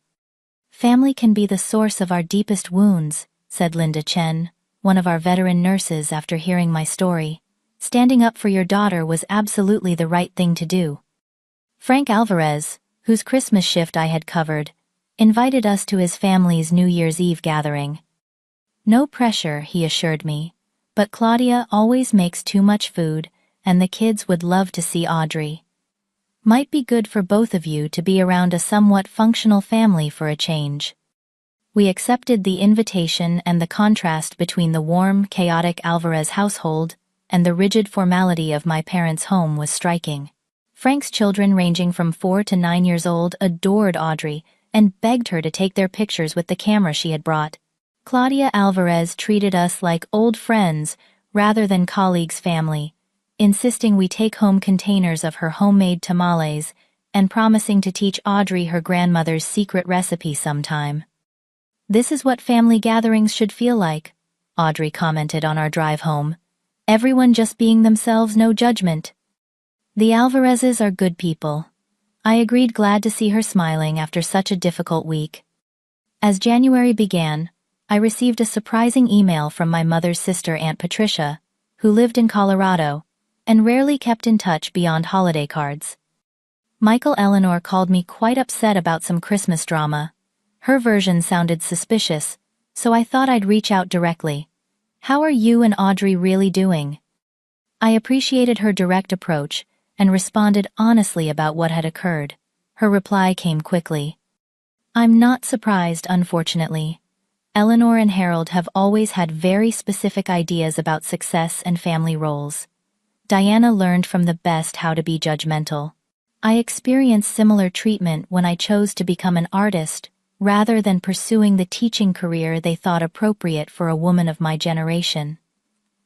"Family can be the source of our deepest wounds," said Linda Chen, one of our veteran nurses, after hearing my story. "Standing up for your daughter was absolutely the right thing to do." Frank Alvarez, whose Christmas shift I had covered, invited us to his family's New Year's Eve gathering. "No pressure," he assured me, "but Claudia always makes too much food, and the kids would love to see Audrey. Might be good for both of you to be around a somewhat functional family for a change." We accepted the invitation, and the contrast between the warm, chaotic Alvarez household and the rigid formality of my parents' home was striking. Frank's children, ranging from 4 to 9 years old, adored Audrey and begged her to take their pictures with the camera she had brought. Claudia Alvarez treated us like old friends rather than colleagues' family, insisting we take home containers of her homemade tamales and promising to teach Audrey her grandmother's secret recipe sometime. "This is what family gatherings should feel like," Audrey commented on our drive home. "Everyone just being themselves, no judgment." "The Alvarezes are good people," I agreed, glad to see her smiling after such a difficult week. As January began, I received a surprising email from my mother's sister, Aunt Patricia, who lived in Colorado and rarely kept in touch beyond holiday cards. Michael Eleanor called me quite upset about some Christmas drama. Her version sounded suspicious, so I thought I'd reach out directly. "How are you and Audrey really doing?" I appreciated her direct approach and responded honestly about what had occurred. Her reply came quickly. "I'm not surprised, unfortunately. Eleanor and Harold have always had very specific ideas about success and family roles. Diana learned from the best how to be judgmental. I experienced similar treatment when I chose to become an artist rather than pursuing the teaching career they thought appropriate for a woman of my generation.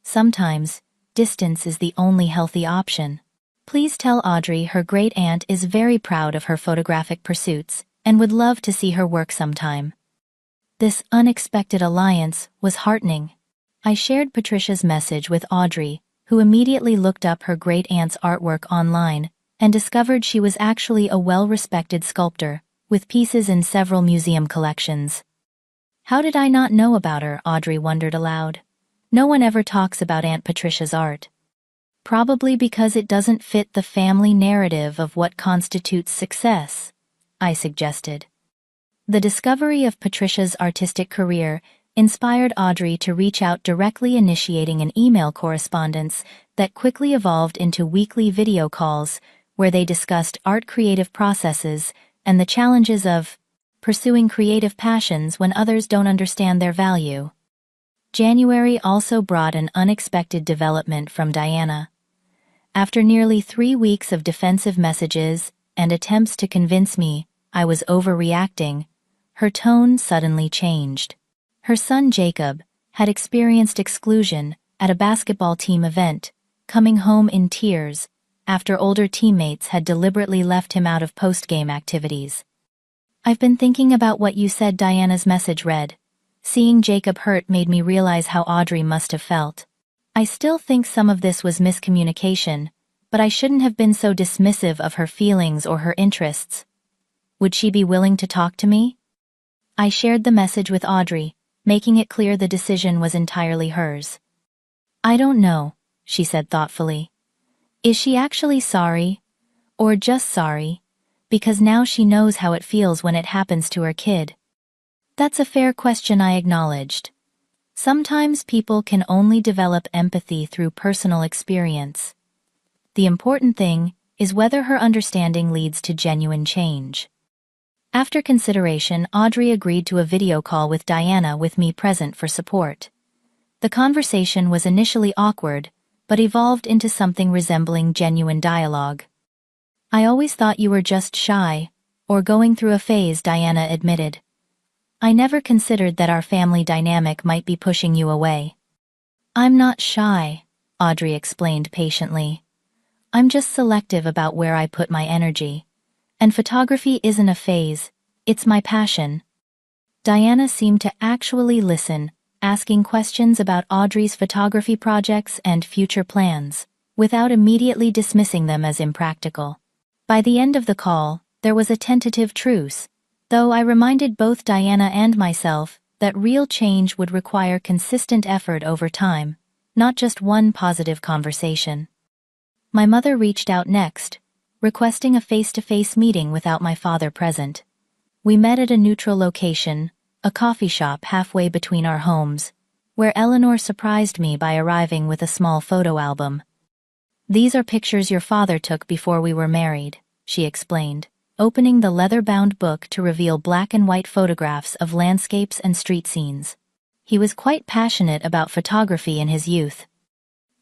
Sometimes, distance is the only healthy option. Please tell Audrey her great-aunt is very proud of her photographic pursuits and would love to see her work sometime. This unexpected alliance was heartening. I shared Patricia's message with Audrey, who immediately looked up her great-aunt's artwork online and discovered she was actually a well-respected sculptor, with pieces in several museum collections. How did I not know about her? Audrey wondered aloud. No one ever talks about Aunt Patricia's art. Probably because it doesn't fit the family narrative of what constitutes success, I suggested. The discovery of Patricia's artistic career inspired Audrey to reach out directly, initiating an email correspondence that quickly evolved into weekly video calls where they discussed art creative processes and the challenges of pursuing creative passions when others don't understand their value. January also brought an unexpected development from Diana. After nearly 3 weeks of defensive messages and attempts to convince me I was overreacting, her tone suddenly changed. Her son Jacob had experienced exclusion at a basketball team event, coming home in tears after older teammates had deliberately left him out of post-game activities. "I've been thinking about what you said," Diana's message read. Seeing Jacob hurt made me realize how Audrey must have felt. I still think some of this was miscommunication, but I shouldn't have been so dismissive of her feelings or her interests. Would she be willing to talk to me? I shared the message with Audrey, making it clear the decision was entirely hers. "I don't know," she said thoughtfully. "Is she actually sorry? Or just sorry? Because now she knows how it feels when it happens to her kid." "That's a fair question," I acknowledged. "Sometimes people can only develop empathy through personal experience. The important thing is whether her understanding leads to genuine change." After consideration, Audrey agreed to a video call with Diana, with me present for support. The conversation was initially awkward, but evolved into something resembling genuine dialogue. "I always thought you were just shy, or going through a phase," Diana admitted. "I never considered that our family dynamic might be pushing you away." "I'm not shy," Audrey explained patiently. "I'm just selective about where I put my energy. And photography isn't a phase, it's my passion." Diana seemed to actually listen, asking questions about Audrey's photography projects and future plans, without immediately dismissing them as impractical. By the end of the call, there was a tentative truce, though I reminded both Diana and myself that real change would require consistent effort over time, not just one positive conversation. My mother reached out next, requesting a face-to-face meeting without my father present. We met at a neutral location, a coffee shop halfway between our homes, where Eleanor surprised me by arriving with a small photo album. "These are pictures your father took before we were married," she explained, opening the leather-bound book to reveal black and white photographs of landscapes and street scenes. He was quite passionate about photography in his youth.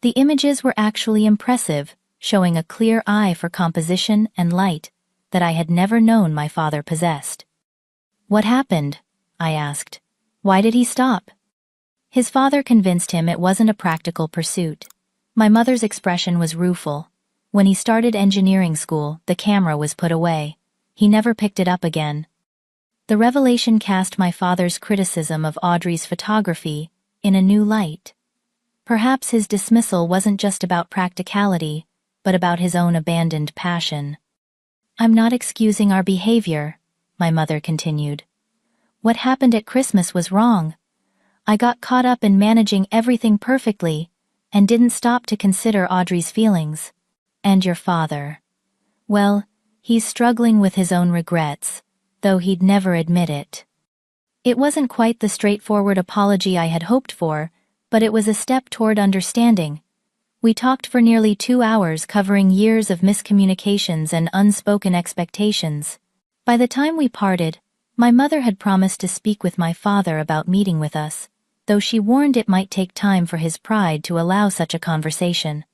The images were actually impressive, showing a clear eye for composition and light that I had never known my father possessed. "What happened?" I asked. "Why did he stop?" "His father convinced him it wasn't a practical pursuit." My mother's expression was rueful. "When he started engineering school, the camera was put away. He never picked it up again." The revelation cast my father's criticism of Audrey's photography in a new light. Perhaps his dismissal wasn't just about practicality, but about his own abandoned passion. "I'm not excusing our behavior," my mother continued. "What happened at Christmas was wrong. I got caught up in managing everything perfectly and didn't stop to consider Audrey's feelings. And your father. Well, he's struggling with his own regrets, though he'd never admit it." It wasn't quite the straightforward apology I had hoped for, but it was a step toward understanding. We talked for nearly 2 hours, covering years of miscommunications and unspoken expectations. By the time we parted, my mother had promised to speak with my father about meeting with us, though she warned it might take time for his pride to allow such a conversation.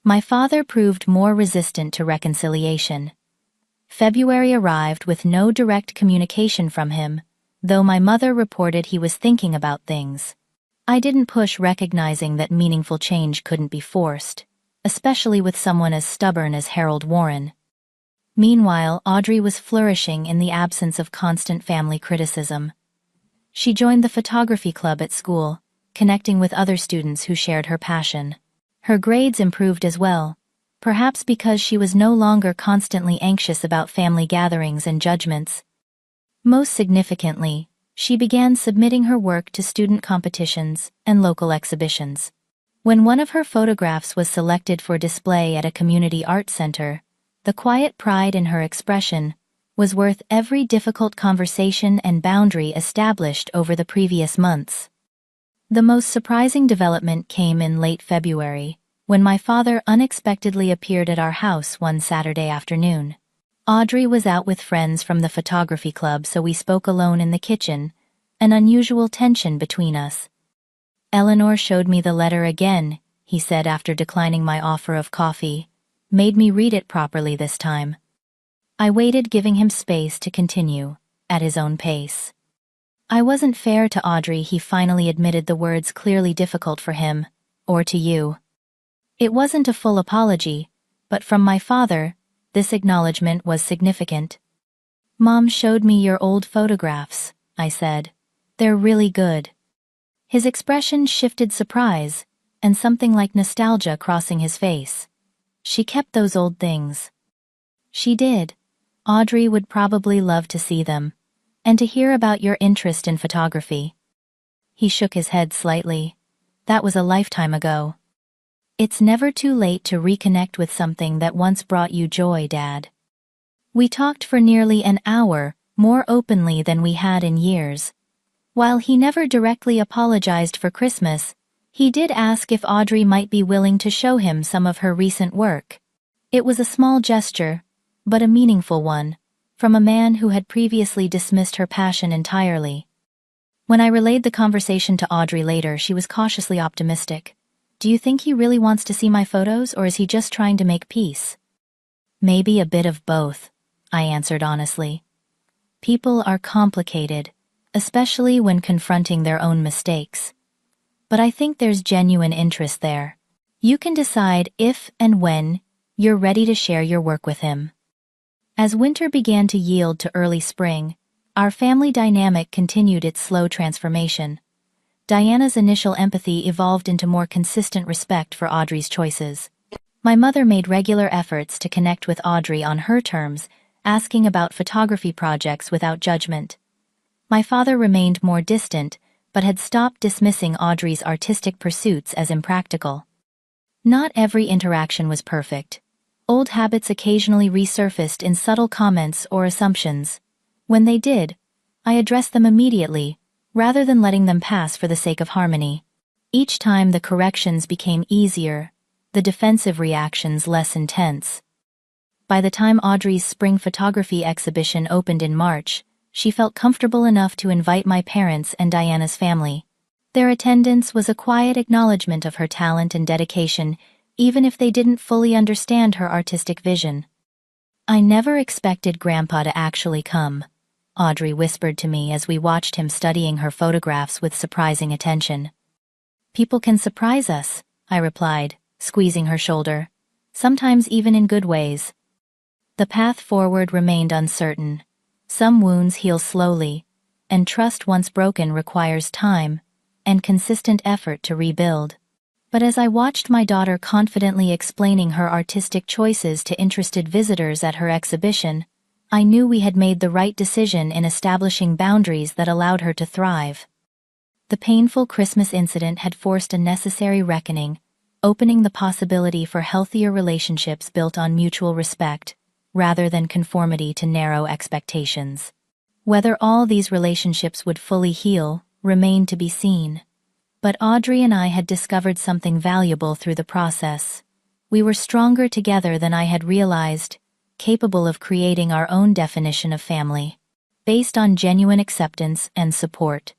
My father proved more resistant to reconciliation. February arrived with no direct communication from him, though my mother reported he was thinking about things. I didn't push, recognizing that meaningful change couldn't be forced, especially with someone as stubborn as Harold Warren. Meanwhile, Audrey was flourishing in the absence of constant family criticism. She joined the photography club at school, connecting with other students who shared her passion. Her grades improved as well, perhaps because she was no longer constantly anxious about family gatherings and judgments. Most significantly, she began submitting her work to student competitions and local exhibitions. When one of her photographs was selected for display at a community art center, the quiet pride in her expression was worth every difficult conversation and boundary established over the previous months. The most surprising development came in late February, when my father unexpectedly appeared at our house one Saturday afternoon. Audrey was out with friends from the photography club, so we spoke alone in the kitchen, an unusual tension between us. "Eleanor showed me the letter again," he said after declining my offer of coffee. "Made me read it properly this time." I waited, giving him space to continue, at his own pace. "I wasn't fair to Audrey," he finally admitted, the words clearly difficult for him. "Or to you." It wasn't a full apology, but from my father, this acknowledgement was significant. "Mom showed me your old photographs," I said. "They're really good." His expression shifted, surprise, and something like nostalgia crossing his face. "She kept those old things." "She did. Audrey would probably love to see them, and to hear about your interest in photography." He shook his head slightly. "That was a lifetime ago." "It's never too late to reconnect with something that once brought you joy, Dad." We talked for nearly an hour, more openly than we had in years. While he never directly apologized for Christmas, he did ask if Audrey might be willing to show him some of her recent work. It was a small gesture, but a meaningful one, from a man who had previously dismissed her passion entirely. When I relayed the conversation to Audrey later, she was cautiously optimistic. "Do you think he really wants to see my photos, or is he just trying to make peace?" "Maybe a bit of both," I answered honestly. People are complicated, especially when confronting their own mistakes. But I think there's genuine interest there. You can decide if and when you're ready to share your work with him. As winter began to yield to early spring, our family dynamic continued its slow transformation. Diana's initial empathy evolved into more consistent respect for Audrey's choices. My mother made regular efforts to connect with Audrey on her terms, asking about photography projects without judgment. My father remained more distant, but had stopped dismissing Audrey's artistic pursuits as impractical. Not every interaction was perfect. Old habits occasionally resurfaced in subtle comments or assumptions. When they did, I addressed them immediately, rather than letting them pass for the sake of harmony. Each time the corrections became easier, the defensive reactions less intense. By the time Audrey's spring photography exhibition opened in March, she felt comfortable enough to invite my parents and Diana's family. Their attendance was a quiet acknowledgement of her talent and dedication, even if they didn't fully understand her artistic vision. "I never expected Grandpa to actually come," Audrey whispered to me as we watched him studying her photographs with surprising attention. "People can surprise us," I replied, squeezing her shoulder. "Sometimes even in good ways." The path forward remained uncertain. Some wounds heal slowly, and trust once broken requires time and consistent effort to rebuild. But as I watched my daughter confidently explaining her artistic choices to interested visitors at her exhibition, I knew we had made the right decision in establishing boundaries that allowed her to thrive. The painful Christmas incident had forced a necessary reckoning, opening the possibility for healthier relationships built on mutual respect, rather than conformity to narrow expectations. Whether all these relationships would fully heal remained to be seen. But Audrey and I had discovered something valuable through the process. We were stronger together than I had realized, capable of creating our own definition of family, based on genuine acceptance and support.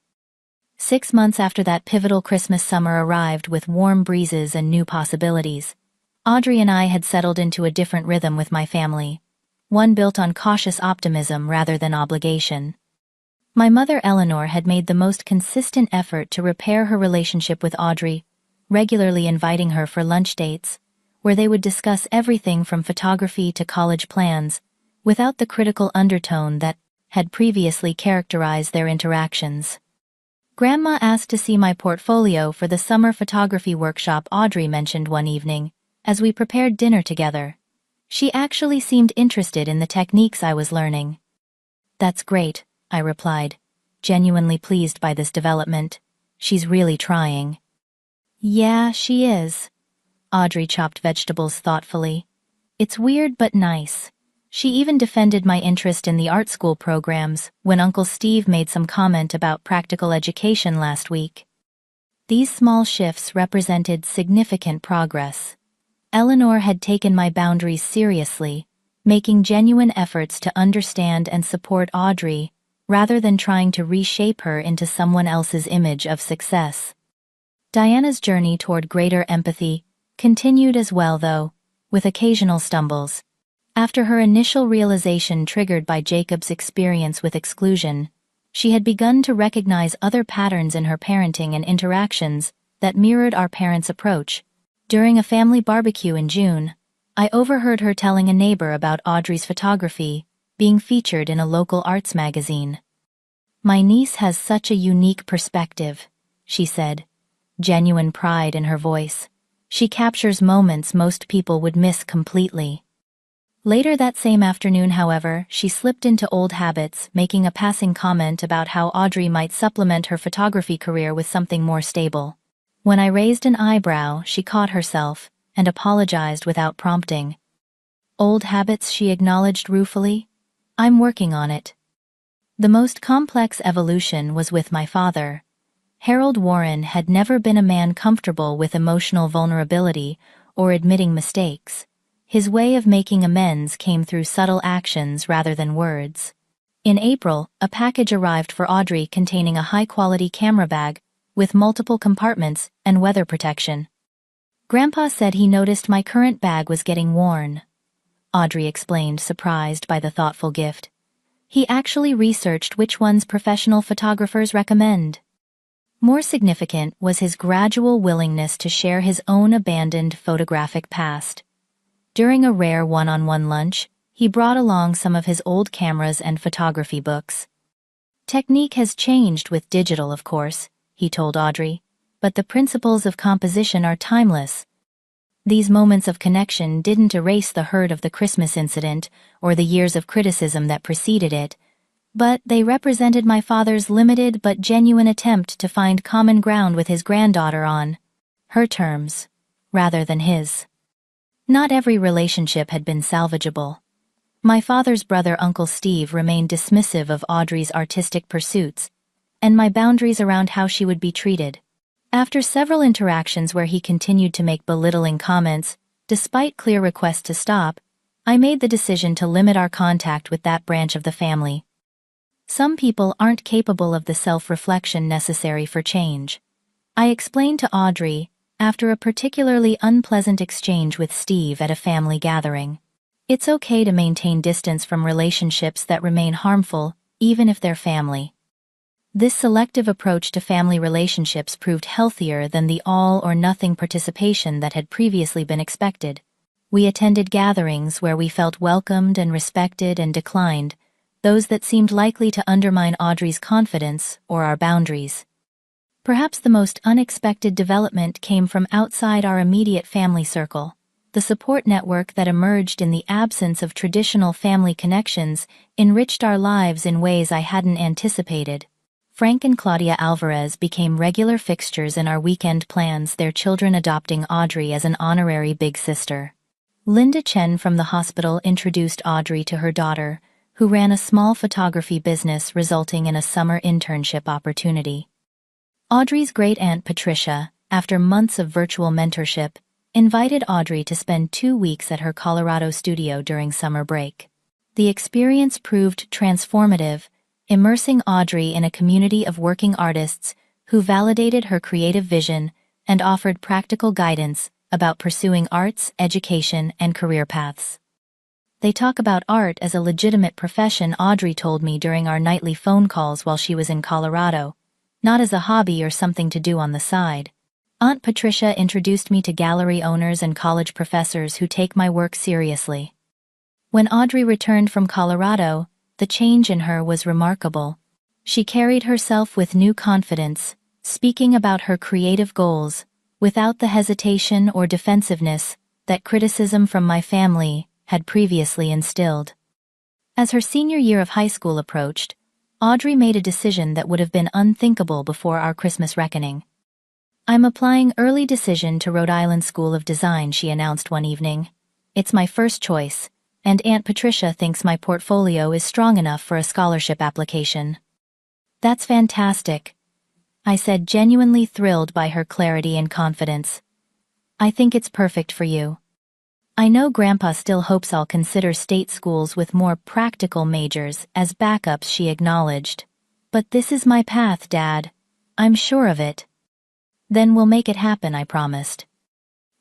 6 months after that pivotal Christmas summer arrived with warm breezes and new possibilities, Audrey and I had settled into a different rhythm with my family. one built on cautious optimism rather than obligation. My mother Eleanor had made the most consistent effort to repair her relationship with Audrey, regularly inviting her for lunch dates, where they would discuss everything from photography to college plans, without the critical undertone that had previously characterized their interactions. Grandma asked to see my portfolio for the summer photography workshop Audrey mentioned one evening, as we prepared dinner together. She actually seemed interested in the techniques I was learning. "That's great," I replied, genuinely pleased by this development. "She's really trying." "Yeah, she is." Audrey chopped vegetables thoughtfully. "It's weird but nice." She even defended my interest in the art school programs when Uncle Steve made some comment about practical education last week. These small shifts represented significant progress. Eleanor had taken my boundaries seriously, making genuine efforts to understand and support Audrey, rather than trying to reshape her into someone else's image of success. Diana's journey toward greater empathy continued as well, though, with occasional stumbles. After her initial realization triggered by Jacob's experience with exclusion, she had begun to recognize other patterns in her parenting and interactions that mirrored our parents' approach. During a family barbecue in June, I overheard her telling a neighbor about Audrey's photography being featured in a local arts magazine. "My niece has such a unique perspective," she said, genuine pride in her voice. "She captures moments most people would miss completely." Later that same afternoon, however, she slipped into old habits, making a passing comment about how Audrey might supplement her photography career with something more stable. When I raised an eyebrow, she caught herself and apologized without prompting. "Old habits," she acknowledged ruefully. "I'm working on it." The most complex evolution was with my father. Harold Warren had never been a man comfortable with emotional vulnerability or admitting mistakes. His way of making amends came through subtle actions rather than words. In April, a package arrived for Audrey containing a high-quality camera bag with multiple compartments and weather protection. "Grandpa said he noticed my current bag was getting worn," Audrey explained, surprised by the thoughtful gift. "He actually researched which ones professional photographers recommend." More significant was his gradual willingness to share his own abandoned photographic past. During a rare one-on-one lunch, he brought along some of his old cameras and photography books. "Technique has changed with digital, of course," he told Audrey, "but the principles of composition are timeless." These moments of connection didn't erase the hurt of the Christmas incident or the years of criticism that preceded it, but they represented my father's limited but genuine attempt to find common ground with his granddaughter on her terms, rather than his. Not every relationship had been salvageable. My father's brother, Uncle Steve, remained dismissive of Audrey's artistic pursuits, and my boundaries around how she would be treated. After several interactions where he continued to make belittling comments, despite clear requests to stop, I made the decision to limit our contact with that branch of the family. Some people aren't capable of the self-reflection necessary for change. I explained to Audrey, after a particularly unpleasant exchange with Steve at a family gathering. It's okay to maintain distance from relationships that remain harmful, even if they're family. This selective approach to family relationships proved healthier than the all-or-nothing participation that had previously been expected. We attended gatherings where we felt welcomed and respected and declined those that seemed likely to undermine Audrey's confidence or our boundaries. Perhaps the most unexpected development came from outside our immediate family circle. The support network that emerged in the absence of traditional family connections enriched our lives in ways I hadn't anticipated. Frank and Claudia Alvarez became regular fixtures in our weekend plans, their children adopting Audrey as an honorary big sister. Linda Chen from the hospital introduced Audrey to her daughter, who ran a small photography business, resulting in a summer internship opportunity. Audrey's great-aunt Patricia, after months of virtual mentorship, invited Audrey to spend 2 weeks at her Colorado studio during summer break. The experience proved transformative, immersing Audrey in a community of working artists who validated her creative vision and offered practical guidance about pursuing arts, education, and career paths. They talk about art as a legitimate profession, Audrey told me during our nightly phone calls while she was in Colorado, not as a hobby or something to do on the side. Aunt Patricia introduced me to gallery owners and college professors who take my work seriously. When Audrey returned from Colorado, the change in her was remarkable. She carried herself with new confidence, speaking about her creative goals, without the hesitation or defensiveness that criticism from my family had previously instilled. As her senior year of high school approached, Audrey made a decision that would have been unthinkable before our Christmas reckoning. "I'm applying early decision to Rhode Island School of Design," she announced one evening. "It's my first choice, and Aunt Patricia thinks my portfolio is strong enough for a scholarship application." "That's fantastic," I said, genuinely thrilled by her clarity and confidence. "I think it's perfect for you. I know Grandpa still hopes I'll consider state schools with more practical majors as backups," she acknowledged. "But this is my path, Dad. I'm sure of it." "Then we'll make it happen," I promised.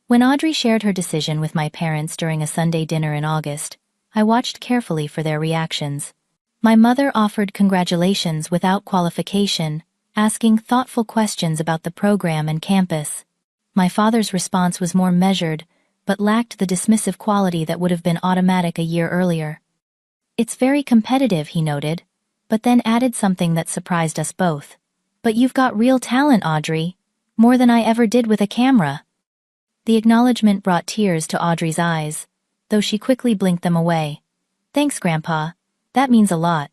When Audrey shared her decision with my parents during a Sunday dinner in August, I watched carefully for their reactions. My mother offered congratulations without qualification, asking thoughtful questions about the program and campus. My father's response was more measured, but lacked the dismissive quality that would have been automatic a year earlier. "It's very competitive," he noted, but then added something that surprised us both. "But you've got real talent, Audrey. More than I ever did with a camera." The acknowledgement brought tears to Audrey's eyes, though she quickly blinked them away. "Thanks, Grandpa. That means a lot."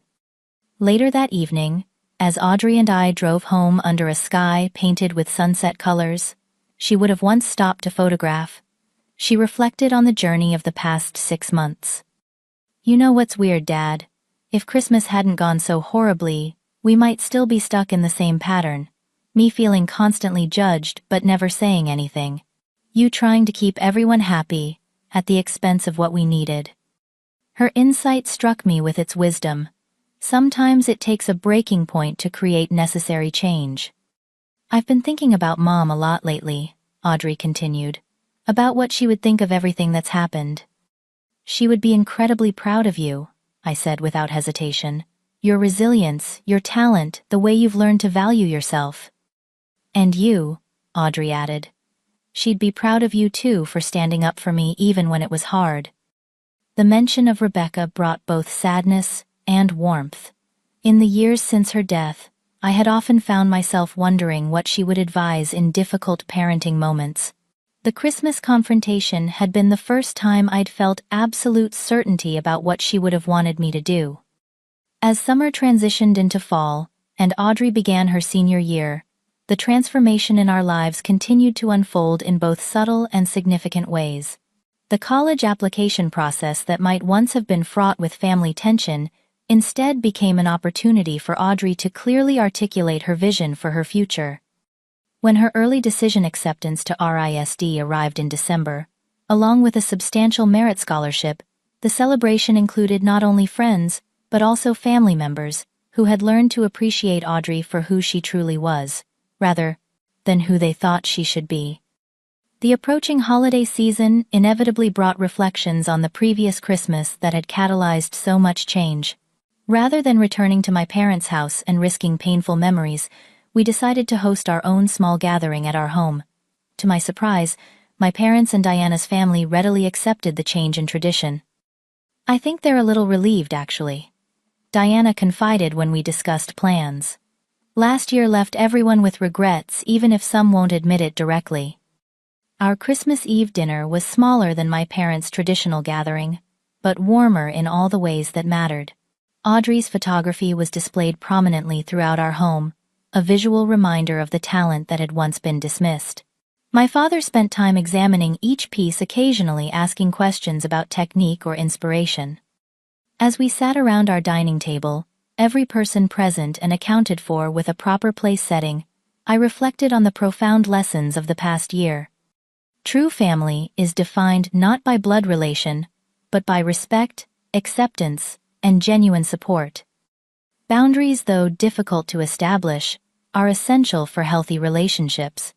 Later that evening, as Audrey and I drove home under a sky painted with sunset colors she would have once stopped to photograph, she reflected on the journey of the past 6 months. "You know what's weird, Dad? If Christmas hadn't gone so horribly, we might still be stuck in the same pattern. Me feeling constantly judged but never saying anything. You trying to keep everyone happy, at the expense of what we needed." Her insight struck me with its wisdom. Sometimes it takes a breaking point to create necessary change. "I've been thinking about Mom a lot lately," Audrey continued. "About what she would think of everything that's happened." "She would be incredibly proud of you," I said without hesitation. "Your resilience, your talent, the way you've learned to value yourself." "And you," Audrey added. "She'd be proud of you too for standing up for me even when it was hard." The mention of Rebecca brought both sadness and warmth. In the years since her death, I had often found myself wondering what she would advise in difficult parenting moments. The Christmas confrontation had been the first time I'd felt absolute certainty about what she would have wanted me to do. As summer transitioned into fall, and Audrey began her senior year, the transformation in our lives continued to unfold in both subtle and significant ways. The college application process that might once have been fraught with family tension instead became an opportunity for Audrey to clearly articulate her vision for her future. When her early decision acceptance to RISD arrived in December, along with a substantial merit scholarship, the celebration included not only friends, but also family members, who had learned to appreciate Audrey for who she truly was, rather than who they thought she should be. The approaching holiday season inevitably brought reflections on the previous Christmas that had catalyzed so much change. Rather than returning to my parents' house and risking painful memories, we decided to host our own small gathering at our home. To my surprise, my parents and Diana's family readily accepted the change in tradition. "I think they're a little relieved, actually," Diana confided when we discussed plans. "Last year left everyone with regrets, even if some won't admit it directly." Our Christmas Eve dinner was smaller than my parents' traditional gathering, but warmer in all the ways that mattered. Audrey's photography was displayed prominently throughout our home, a visual reminder of the talent that had once been dismissed. My father spent time examining each piece, occasionally asking questions about technique or inspiration. As we sat around our dining table, every person present and accounted for with a proper place setting, I reflected on the profound lessons of the past year. True family is defined not by blood relation, but by respect, acceptance, and genuine support. Boundaries, though difficult to establish, are essential for healthy relationships.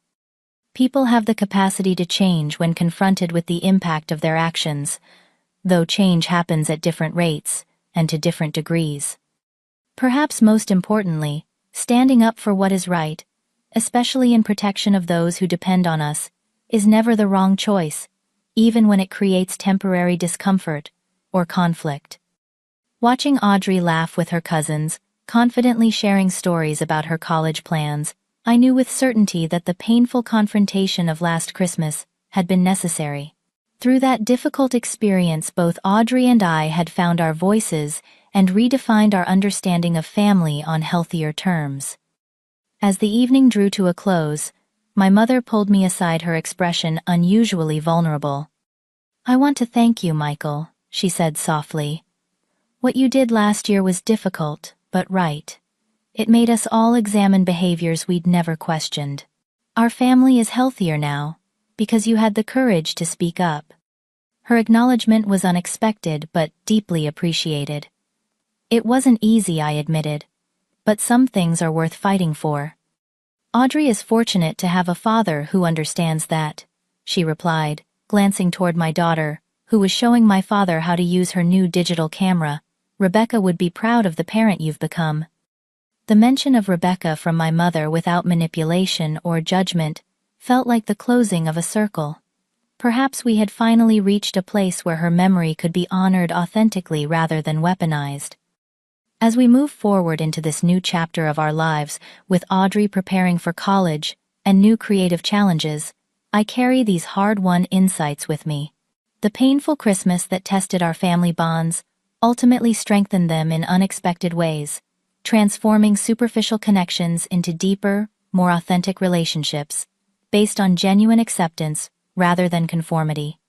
People have the capacity to change when confronted with the impact of their actions. though change happens at different rates and to different degrees. Perhaps most importantly, standing up for what is right, especially in protection of those who depend on us, is never the wrong choice, even when it creates temporary discomfort or conflict. Watching Audrey laugh with her cousins, confidently sharing stories about her college plans, I knew with certainty that the painful confrontation of last Christmas had been necessary. Through that difficult experience, both Audrey and I had found our voices and redefined our understanding of family on healthier terms. As the evening drew to a close, my mother pulled me aside, her expression unusually vulnerable. "I want to thank you, Michael," she said softly. "What you did last year was difficult, but right. It made us all examine behaviors we'd never questioned. Our family is healthier now, because you had the courage to speak up." Her acknowledgement was unexpected but deeply appreciated. "It wasn't easy," I admitted, "but some things are worth fighting for." "Audrey is fortunate to have a father who understands that," she replied, glancing toward my daughter, who was showing my father how to use her new digital camera. "Rebecca would be proud of the parent you've become." The mention of Rebecca from my mother without manipulation or judgment felt like the closing of a circle. Perhaps we had finally reached a place where her memory could be honored authentically rather than weaponized. As we move forward into this new chapter of our lives, with Audrey preparing for college and new creative challenges, I carry these hard-won insights with me. The painful Christmas that tested our family bonds ultimately strengthened them in unexpected ways, transforming superficial connections into deeper, more authentic relationships, based on genuine acceptance rather than conformity.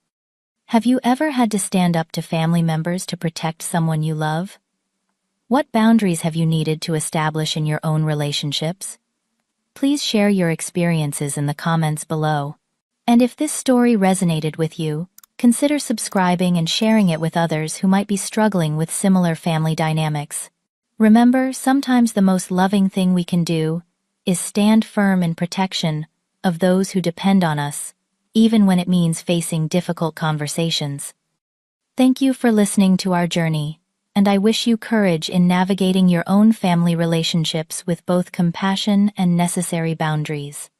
Have you ever had to stand up to family members to protect someone you love? What boundaries have you needed to establish in your own relationships? Please share your experiences in the comments below. And if this story resonated with you, consider subscribing and sharing it with others who might be struggling with similar family dynamics. Remember, sometimes the most loving thing we can do is stand firm in protection of those who depend on us, even when it means facing difficult conversations. Thank you for listening to our journey, and I wish you courage in navigating your own family relationships with both compassion and necessary boundaries.